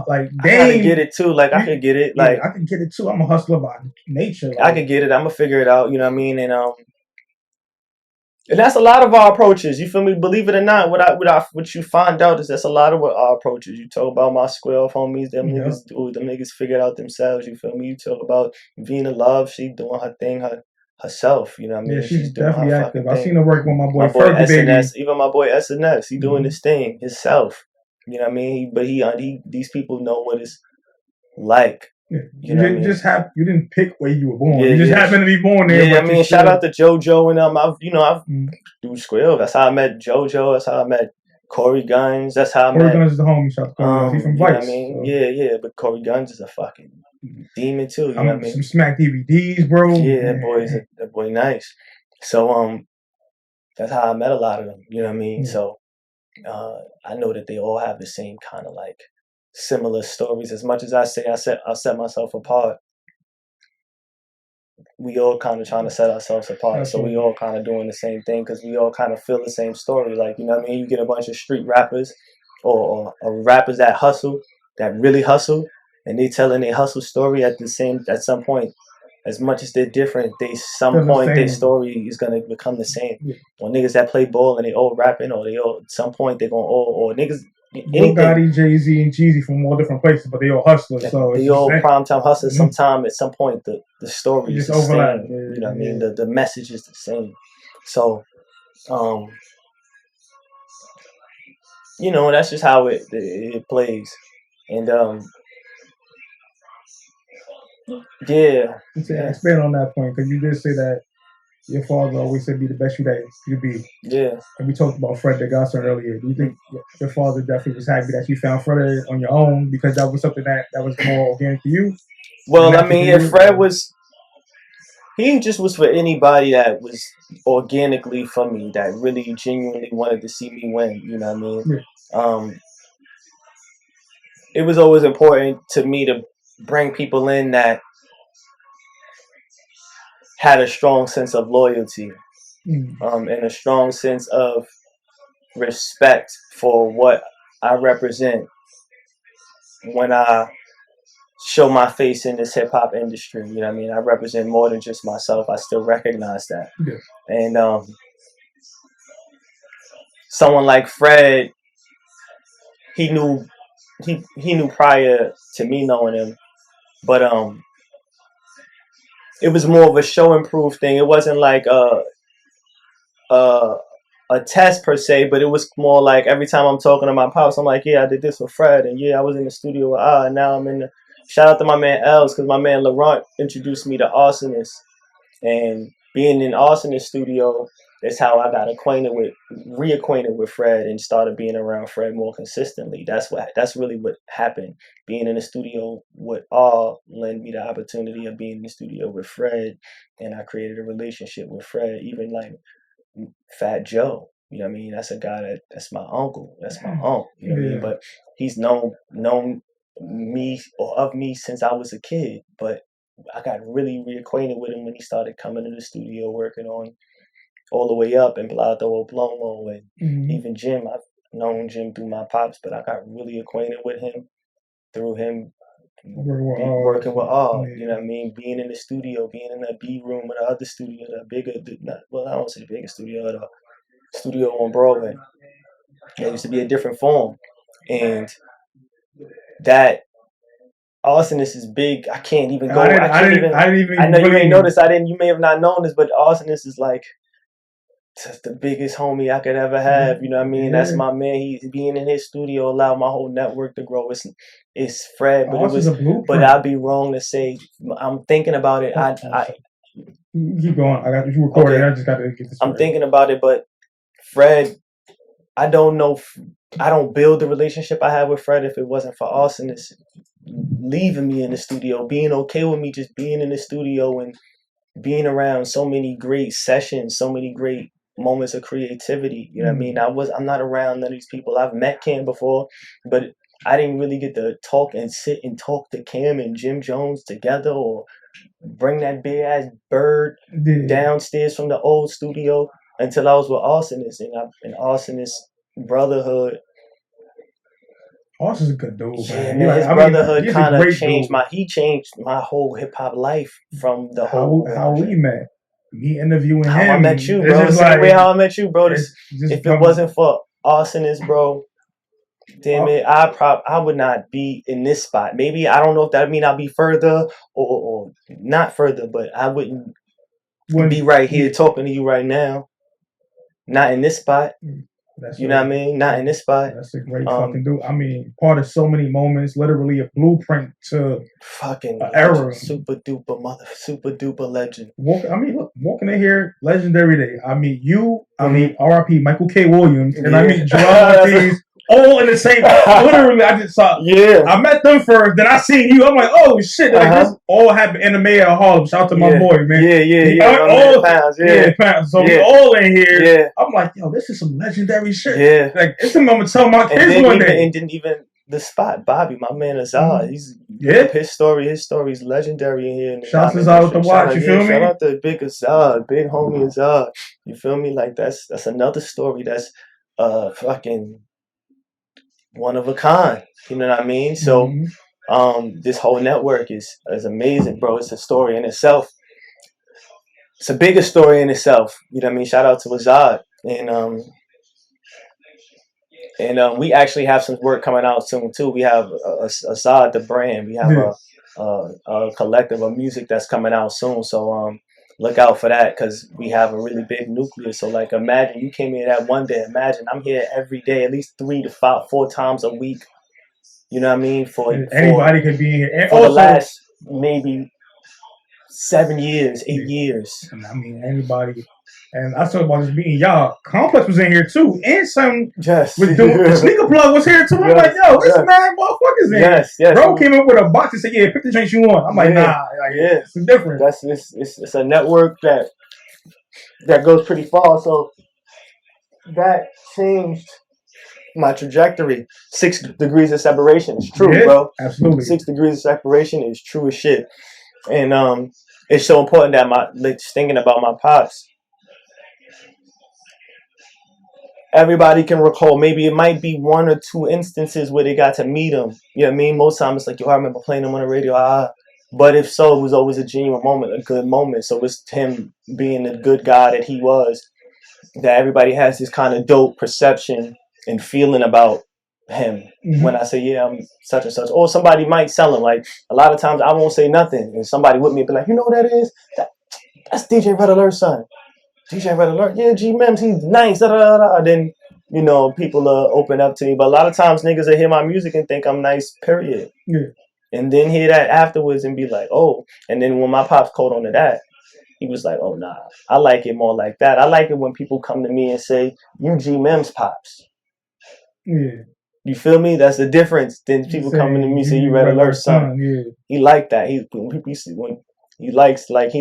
like I gotta get it too. Like I could get it. Like I can get it too. I'm a hustler by nature. Like, I could get it. I'm gonna figure it out. You know what I mean? And that's a lot of our approaches. You feel me? Believe it or not, what you find out is that's a lot of what our approaches. You talk about my square homies, them niggas do. Them niggas figured out themselves. You feel me? You talk about Vina Love. She doing her thing herself. You know what I mean? Yeah, she's definitely active. I seen her work with my boy SNS. Baby. Even my boy SNS. He doing his thing himself. You know what I mean? But these people know what it's like. Yeah. You didn't pick where you were born. Yeah, you just happened to be born there. Yeah, I mean, shout out to JoJo and I've through Squill. That's how I met JoJo. That's how I met Corey Guns. That's how I met Corey Guns is the homie. Shout out to Corey Guns. He's from Vice. You know what I mean? So. Yeah, but Corey Guns is a fucking demon too. You know what I mean? Some Smack DVDs, bro. Yeah, that boy nice. So that's how I met a lot of them. You know what I mean? So I know that they all have the same kind of like similar stories. As much as I say I set myself apart, we all kind of trying to set ourselves apart. Absolutely. So we all kind of doing the same thing because we all kind of feel the same story. Like, you know what I mean? You get a bunch of street rappers or rappers that really hustle, and they telling their hustle story at some point. As much as they're different, their story is gonna become the same. Yeah. Or niggas that play ball and they all rapping, or they all at some point they're gonna or niggas. Gotti, Jay-Z, and Jeezy from all different places, but they all hustlers. So they all primetime hustlers. Sometime at some point the story is the same. Yeah, you know what I mean? The message is the same. So that's just how it plays. And expand on that point, because you did say that your father always said be the best you that you be. Yeah. And we talked about Fred Godson earlier. Do you think your father definitely was happy that you found Fred on your own, because that was something that was more organic to you? Well, I mean, if Fred he just was for anybody that was organically for me, that really genuinely wanted to see me win. You know what I mean? It was always important to me to bring people in that had a strong sense of loyalty, and a strong sense of respect for what I represent when I show my face in this hip hop industry. You know what I mean? I represent more than just myself. I still recognize that. Yeah. And someone like Fred, he knew prior to me knowing him, but it was more of a show and prove thing. It wasn't like a test per se, but it was more like every time I'm talking to my pops, I'm like, yeah, I did this with Fred, and yeah, I was in the studio with and now I'm in the. Shout out to my man Els, because my man Laurent introduced me to Arsonist, and being in Arsonist studio is how I got reacquainted with Fred and started being around Fred more consistently. That's really what happened. Being in the studio with lent me the opportunity of being in the studio with Fred, and I created a relationship with Fred. Even like Fat Joe, you know what I mean? That's a guy that's my uncle. That's my uncle. You know what I mean? But he's known me or of me since I was a kid. But I got really reacquainted with him when he started coming to the studio working on All the Way Up and Blado Oblomo, and even Jim. I've known Jim through my pops, but I got really acquainted with him through him working with all. You know what I mean? Being in the studio, being in the B room or the other studio, the bigger, well, I don't say the biggest studio, the studio on Broadway. It used to be a different form, and that awesomeness is big. I can't even go. I know you ain't noticed. You may have not known this, but awesomeness is like just the biggest homie I could ever have. You know what I mean? Yeah. That's my man. He's being in his studio allowed my whole network to grow. It's Fred, but I'd be wrong to say. I'm thinking about it. Keep going. I got you recording. Okay. I just got to get this. I'm thinking about it, but Fred, I don't know. I don't build the relationship I have with Fred if it wasn't for awesomeness leaving me in the studio, being okay with me just being in the studio and being around so many great sessions, so many great moments of creativity. You know what I mean? I'm not around none of these people. I've met Cam before, but I didn't really get to talk and sit and talk to Cam and Jim Jones together, or bring that big ass bird downstairs from the old studio until I was with Awesomeness, and Awesomeness brotherhood. Austin's a good dude, man. Yeah, his brotherhood kind of changed my whole hip hop life from the whole. How we met. Me interviewing him. How I met you, bro. The same way how I met you, bro. If it wasn't for Awesomeness, bro, damn it, I would not be in this spot. Maybe, I don't know if that mean I'll be further or not further, but I wouldn't be right here talking to you right now. Not in this spot. You know what I mean? Not in this spot. That's a great fucking dude. I mean, part of so many moments, literally a blueprint to fucking era. Super duper legend. Walking in here, legendary day. I mean, R.I.P. Michael K. Williams, and I mean, Joel all in the same. Literally, I just saw. Yeah. I met them first, then I seen you. I'm like, oh shit! Like this all happened in the mayor of Harlem. Shout out to my boy, man. Yeah. Pounds. So we all in here. Yeah. I'm like, yo, this is some legendary shit. Yeah. Like it's something I'm gonna tell my kids one day. And didn't even the spot, Bobby, my man Azad. His story's legendary in here. Shout out with the watch. You feel me? Shout out to big Azad, big homie Azad. You feel me? Like that's another story. That's fucking one of a kind. You know what I mean? So this whole network is amazing, bro. It's a story in itself. It's a bigger story in itself. You know what I mean? Shout out to Azad. And we actually have some work coming out soon too. We have Azad the brand. We have a collective of music that's coming out soon. So look out for that, because we have a really big nucleus. So like, imagine you came here that one day. Imagine I'm here every day, at least 3 to 4 times a week. You know what I mean? Anybody could be here. And for the last maybe 7 years, 8 years. I mean, anybody. And I talk about just being y'all. Complex was in here too, and some was doing. The Sneaker Plug was here too. I'm like, yo, this man, motherfuckers in here. Yes. Bro came up with a box and said, "Yeah, pick the drinks you want." I'm like, nah, it's different. It's a network that goes pretty far. So that changed my trajectory. 6 degrees of separation is true, bro. Absolutely. 6 degrees of separation is true as shit, and it's so important that thinking about my pops. Everybody can recall, maybe it might be 1 or 2 instances where they got to meet him. You know what I mean? Most times it's like, yo, I remember playing him on the radio. But if so, it was always a genuine moment, a good moment. So it's him being the good guy that he was, that everybody has this kind of dope perception and feeling about him. When I say, yeah, I'm such and such. Or somebody might sell him. Like, a lot of times I won't say nothing. And somebody with me be like, you know what that is? That's DJ Red Alert's son. DJ Red Alert, yeah, G-Mims, he's nice, Then, people open up to me. But a lot of times niggas will hear my music and think I'm nice, period. Yeah. And then hear that afterwards and be like, oh. And then when my pops called on to that, he was like, oh, nah, I like it more like that. I like it when people come to me and say, you G-Mims pops. Yeah. You feel me? That's the difference than people coming to me and say, you Red Alert son. Yeah. He liked that. He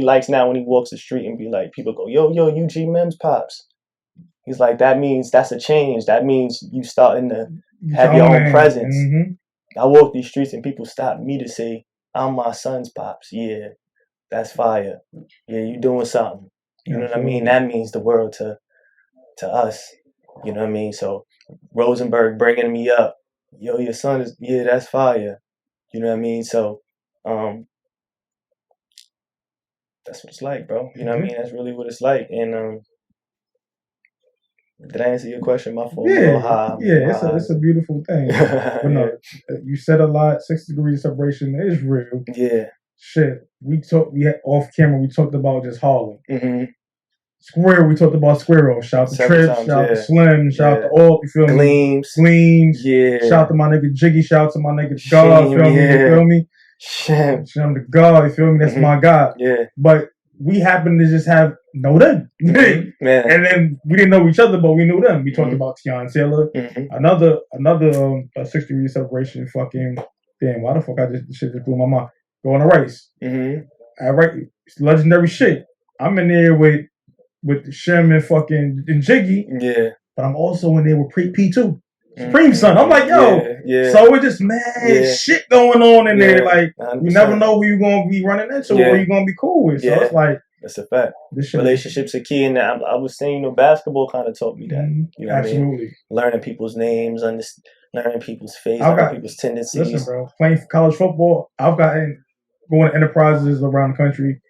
likes now when he walks the street and be like, people go, yo, you G-Mims pops. He's like, that means that's a change. That means you starting to have your own presence. I walk these streets and people stop me to say, I'm my son's pops. Yeah, that's fire. Yeah, you doing something. You know what I mean? That means the world to us. You know what I mean? So Rosenberg bringing me up. Yo, your son is, yeah, that's fire. You know what I mean? So, that's what it's like, bro. You know what I mean? That's really what it's like. And did I answer your question? My fault. Yeah, it's a beautiful thing. But no, you said a lot. 6 degrees separation is real. Yeah. Shit, we had off camera. We talked about just Harlem. Mm-hmm. Square, we talked about Squirrel. Shout out to Trips, shout out to Slim, shout out to all. You feel me? Gleams. Yeah. Shout out to my nigga Jiggy. Shout out to my nigga God. You feel me? You feel me? Shit. I'm the God. You feel me? That's my God. Yeah. But we happened to just know them. Man. And then we didn't know each other, but we knew them. We talked about Tiana Taylor. Another 6 degrees separation. Fucking damn. Why the fuck this shit just blew my mind? Going to Rice. It's legendary shit. I'm in there with the Shem and fucking and Jiggy. Yeah. But I'm also in there with P2. Supreme Son. I'm like, yo. Yeah. So it's just shit going on in there. Like 100%. You never know who you're gonna be running into or you're gonna be cool with. So it's like that's a fact. Relationships are key, and I was saying, basketball kind of taught me that. You know what I mean? Learning people's names, learning people's faces, learning people's tendencies. Listen, bro. Playing college football, I've gotten going to enterprises around the country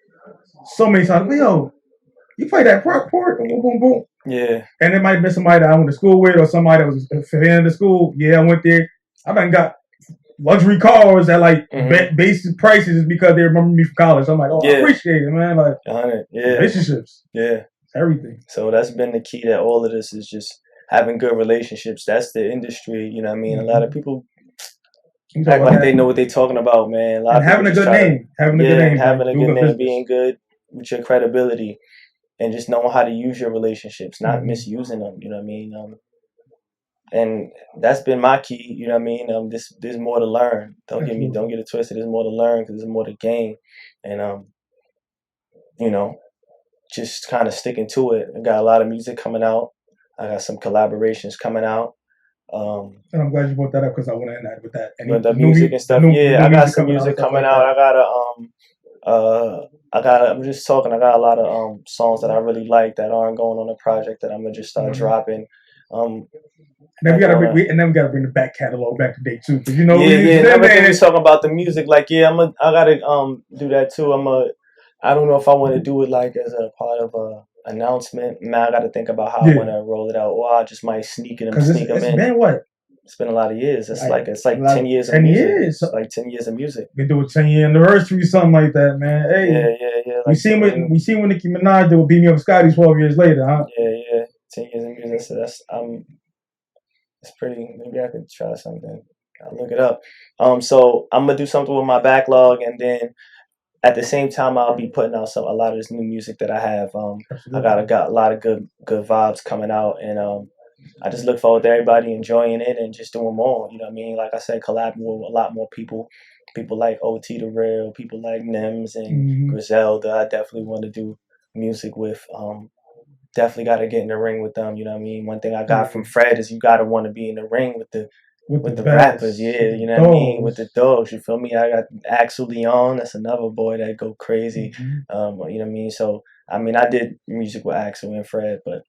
so many times. But yo, you play that port, boom, boom, boom. Yeah. And it might have been somebody that I went to school with or somebody that was a fan of the school. Yeah, I went there. I done got luxury cars at like basic prices because they remember me from college. I'm like, I appreciate it, man. Like, relationships. Yeah. Everything. So that's been the key to all of this is just having good relationships. That's the industry, you know what I mean? A lot of people act like they know what they're talking about, man. Having a good name. Having a good name, being good with your credibility. And just knowing how to use your relationships, not misusing them. You know what I mean? And that's been my key. You know what I mean? There's more to learn. Don't get it twisted. There's more to learn because there's more to gain. And just kind of sticking to it. I got a lot of music coming out. I got some collaborations coming out. And I'm glad you brought that up because I want to end that with that. With the music and stuff. I got some music coming out. I'm just talking. I got a lot of songs that I really like that aren't going on a project that I'm gonna just start dropping. And then we gotta bring the back catalog back to date too, because you know. Everything we talking about the music, like I gotta do that too. I don't know if I want to do it like as a part of a announcement. Man, I gotta think about how I want to roll it out, or I just might sneak them in. Been what? It's been a lot of years. It's like 10 years of music. It's like 10 years of music. We do a 10-year anniversary, something like that, man. Hey, yeah. Like we seen when Nicki Minaj did with Beat Me Up Scotty 12 years later, huh? Yeah. 10 years of music. So that's it's pretty. Maybe I could try something. I'll look it up. So I'm gonna do something with my backlog, and then at the same time I'll be putting out a lot of this new music that I have. I got a lot of good vibes coming out, and I just look forward to everybody enjoying it and just doing more. You know what I mean? Like I said, collabing with a lot more people. People like OT The Real, people like MIMS and Griselda. I definitely want to do music with. Definitely got to get in the ring with them. You know what I mean? One thing I got from Fred is you got to want to be in the ring with the rappers. Yeah, you know what I mean? With the dogs. You feel me? I got Axel Leon. That's another boy that go crazy. You know what I mean? So, I mean, I did music with Axel and Fred, but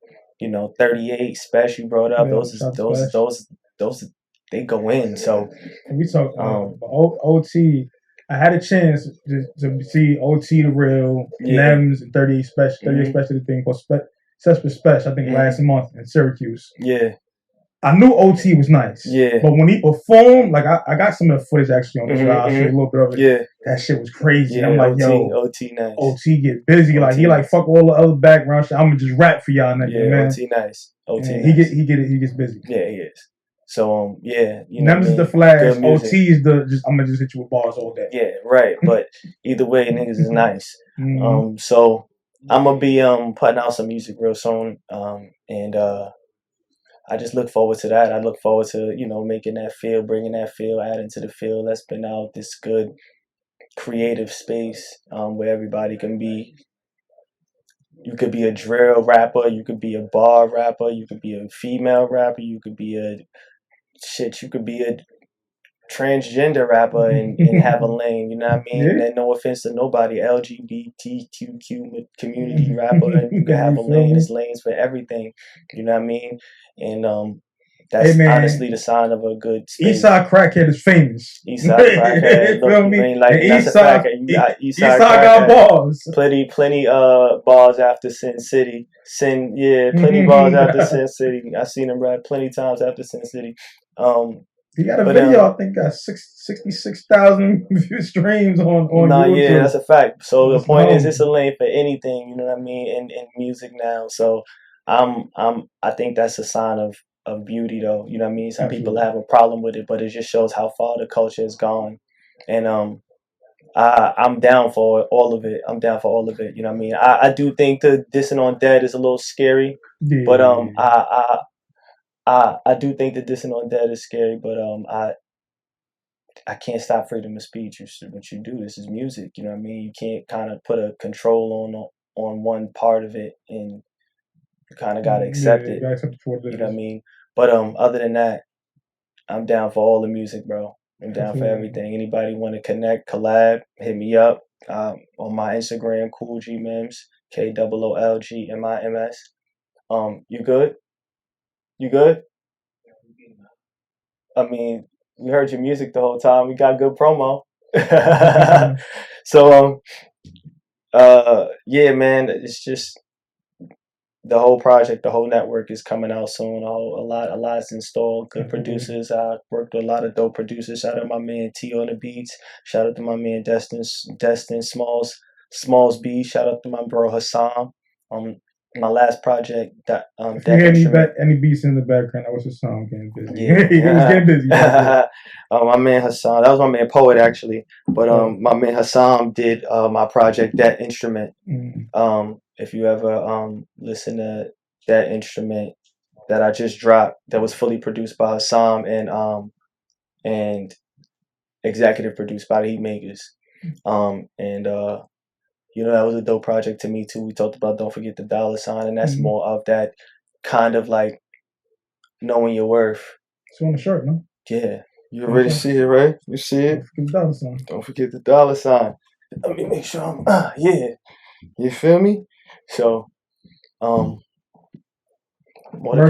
38 Special you brought up. Those they go in. So and we talk OT. I had a chance to see OT The Real, NEMS, and 38 Special. 38 Special, the thing called Special. I think last month in Syracuse. Yeah. I knew OT was nice. Yeah. But when he performed, like I got some of the footage actually on the show. I'll show you a little bit of it. Yeah. That shit was crazy. Yeah, I'm like, OT nice. OT get busy. Like he fuck all the other background shit. I'm gonna just rap for y'all niggas, man. OT nice. OT nice. He gets busy. Yeah, he is. So NEMS is the flash. OT is I'm gonna just hit you with bars all day. Yeah, right. But either way, niggas is nice. So I'm gonna be putting out some music real soon. And I just look forward to that. I look forward to, making that feel, bringing that feel, adding to the feel that's been out, this good creative space where everybody can be. You could be a drill rapper, you could be a bar rapper, you could be a female rapper, you could be a transgender rapper and have a lane, you know what I mean? Yeah. And no offense to nobody, LGBTQ community rapper, and you can have a lane. There's lanes for everything, you know what I mean? And That's honestly the sign of a good space. Eastside crackhead is famous. Eastside crackhead. Look, feel me? You ain't like that's a fact. Eastside got balls. Plenty bars after Sin City. Plenty bars after Sin City. I seen him rap plenty times after Sin City. He got a video, I think, got 66,000 streams on YouTube. Yeah, that's a fact. So the point is, it's a lane for anything. You know what I mean? In music now. So I think that's a sign of beauty, though. You know what I mean? Some people have a problem with it, but it just shows how far the culture has gone. And I'm down for all of it. I'm down for all of it. You know what I mean? I do think the dissing on Dead is a little scary, but I do think that dissing on Dead is scary, but I can't stop freedom of speech. What you do, this is music. You know what I mean? You can't kind of put a control on one part of it, and you kind of gotta accept it. You know what I mean? But other than that, I'm down for all the music, bro. I'm down for everything. Anybody want to connect, collab, hit me up on my Instagram, Kool G MIMS, KOOLGMIMS. You good? You good? I mean, we heard your music the whole time. We got good promo. So yeah, man, it's just the whole project, the whole network is coming out soon. A lot's installed. Good producers. I worked with a lot of dope producers. Shout out to my man T on the beats. Shout out to my man Destin Smalls B. Shout out to my bro Hassan. My last project that if you hear any beats in the background, that was Hassan getting busy. Yeah. He was getting busy. My man Hassan, that was my man Poet actually, but my man Hassan did my project That Instrument. If you ever listen to That Instrument that I just dropped, that was fully produced by Hassan and executive produced by the Heatmakers. You know, that was a dope project to me too. We talked about Don't Forget the Dollar Sign, and that's more of that kind of like knowing your worth. It's on the shirt, no? Yeah. You already see it, right? You see it? Don't forget the dollar sign. Let me make sure I'm yeah. You feel me? So merch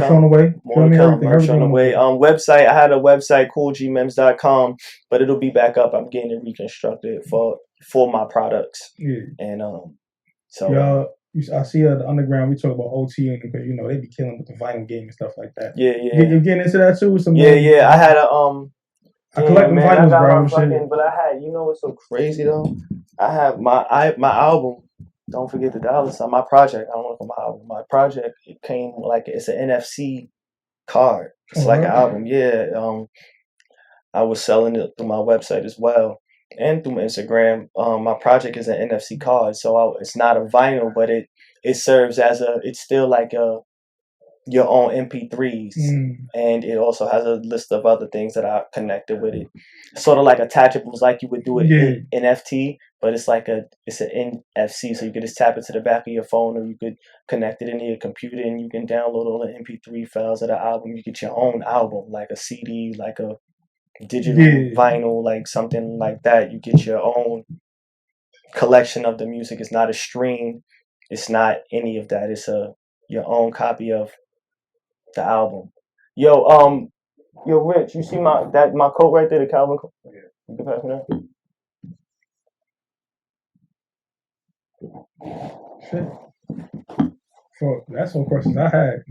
on the way. More to come. Merch on the way. Website. I had a website, KoolGMIMS.com, but it'll be back up. I'm getting it reconstructed for my products. Yeah. And so I see the underground. We talk about OT and because you know they be killing with the vinyl game and stuff like that. Yeah. You getting into that too? Yeah. I had a I collect the vinyls, bro. But I had, you know what's so crazy though? I have my album. Don't Forget the Dollar Sign. My project. I don't want to call my album. My project. It came like it's an NFC card. It's like an album. Yeah. I was selling it through my website as well and through my Instagram. My project is an NFC card, so it's not a vinyl, but it serves as it's still like your own MP3s, and it also has a list of other things that are connected with it. Sort of like attachables, like you would do it in NFT, but it's an NFC, so you could just tap it to the back of your phone, or you could connect it into your computer, and you can download all the MP3 files of the album. You get your own album, like a CD, like a digital vinyl, like something like that. You get your own collection of the music. It's not a stream. It's not any of that. It's your own copy of the album. Yo, Rich, you see my coat right there, the Calvin coat? Yeah. You can pass me that? Shit. That's some questions I had.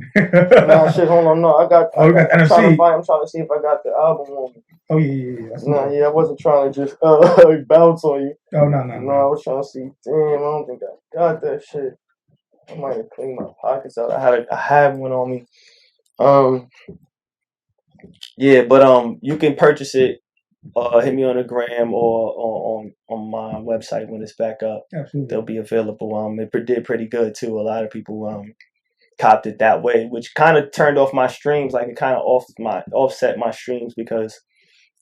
Nah, shit, hold on, no, I got. You got NFC. I'm trying to see if I got the album on me. Oh yeah. I wasn't trying to just bounce on you. Oh no. I was trying to see. Damn, I don't think I got that shit. I might have cleaned my pockets out. I had one on me. Yeah, but you can purchase it. Hit me on the gram or on my website when it's back up. Absolutely. They'll be available. It did pretty good too. A lot of people copped it that way, which kind of turned off my streams. Like it kind of offset my streams because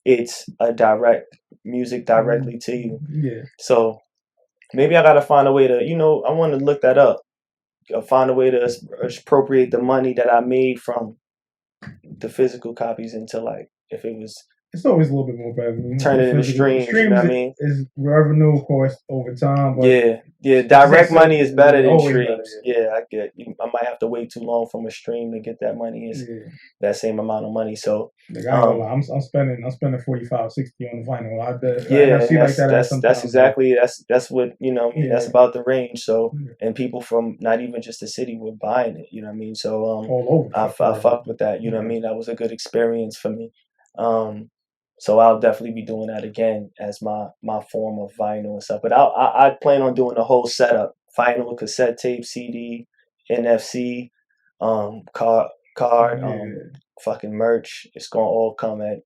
it's a direct music directly to you. Yeah. So maybe I gotta find a way to, I want to look that up. Find a way to appropriate the money that I made from the physical copies into like if it was It's always a little bit more better. Turn it into streams, you know what I mean? Is revenue, of course, over time. But yeah. Direct money is better than streams. Better, yeah, I get. I might have to wait too long from a stream to get that money. Is that same amount of money? So I'm spending $45, $60 on the vinyl. That's exactly that's what that's about the range. So and people from not even just the city were buying it. You know what I mean? So all over. I fucked with that. You know what I mean? That was a good experience for me. So I'll definitely be doing that again as my form of vinyl and stuff. But I plan on doing the whole setup: vinyl, cassette tape, CD, NFC, card, fucking merch. It's gonna all come at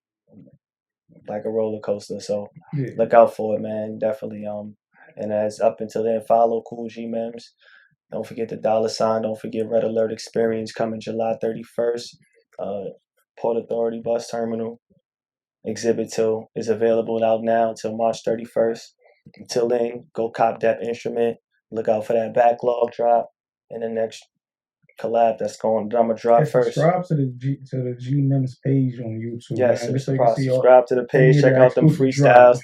like a roller coaster. So look out for it, man. Definitely. And as up until then, follow Kool MIMS. Don't forget the $. Don't forget Red Alert Experience coming July 31st. Port Authority Bus Terminal. Exhibit 2 is available out now until March 31st. Until then, go cop that instrument. Look out for that backlog drop and the next collab that's going. I'm gonna drop first. Subscribe to the G MIMS page on YouTube. Yes, subscribe to the page. Check out them freestyles.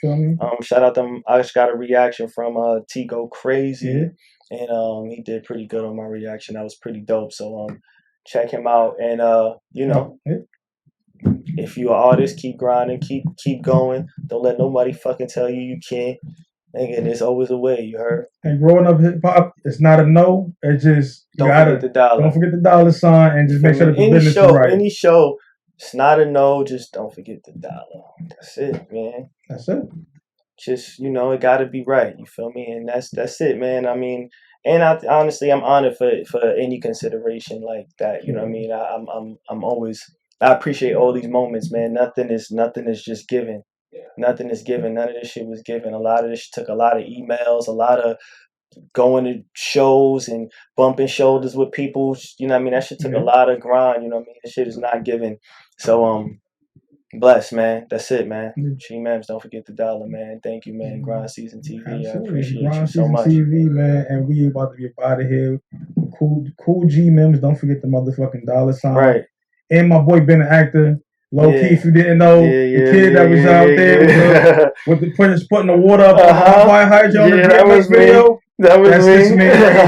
Shout out them. I just got a reaction from T Go Crazy, and he did pretty good on my reaction. That was pretty dope. So check him out, and if you're an artist, keep grinding, keep going. Don't let nobody fucking tell you can't. And there's always a way, you heard? And growing up hip hop, it's not a no. It's just don't forget the $. Don't forget the $, and just make sure that the business is right. Any show, it's not a no. Just don't forget the $. That's it, man. That's it. Just it got to be right. You feel me? And that's it, man. I mean, and honestly, I'm honored for any consideration like that. You know what I mean? I'm always. I appreciate all these moments, man. Nothing is just given. Nothing is given. None of this shit was given. A lot of this took a lot of emails, a lot of going to shows and bumping shoulders with people. You know what I mean? That shit took a lot of grind. You know what I mean? This shit is not given. So bless, man. That's it, man. G MIMS, don't forget the $, man. Thank you, man. Grind Season TV. Absolutely. I appreciate you so much. TV, man. And we about to be out of here. Kool G MIMS. Don't forget the motherfucking $. Right. And my boy been an actor. Low key, if you didn't know, the kid that was out there with the putting the water up on the fire hydrant on the DMX video. That was That's me. This man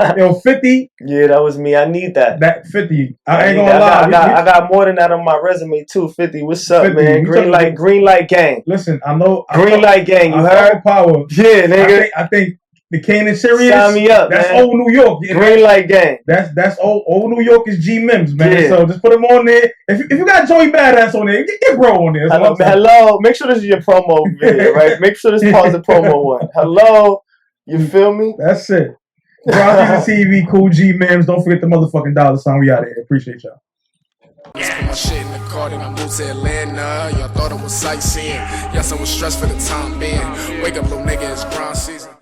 right here. Yo, 50. Yeah, that was me. I need that. That 50. I ain't gonna lie. I got more than that on my resume too. 50. What's up, 50, man? Green light gang. Listen, I know. Green light gang. You heard? Power. Yeah, nigga. I think. The Kane Serious. Sign me up, that's man. old New York. Green light gang. That's old New York is G MIMS, man. Yeah. So just put him on there. If you got Joey Badass on there, get bro on there. Hello. Make sure this is your promo video, right? Make sure this part is the promo one. Hello. You feel me? That's it. Godson TV, Kool MIMS. Don't forget the motherfucking $. We out here. Appreciate y'all. Just put my shit in the car, then I moved to Atlanta. Y'all thought it was sightseeing. Yes, I was stressed for the time being. Wake up, little nigga, it's grind season.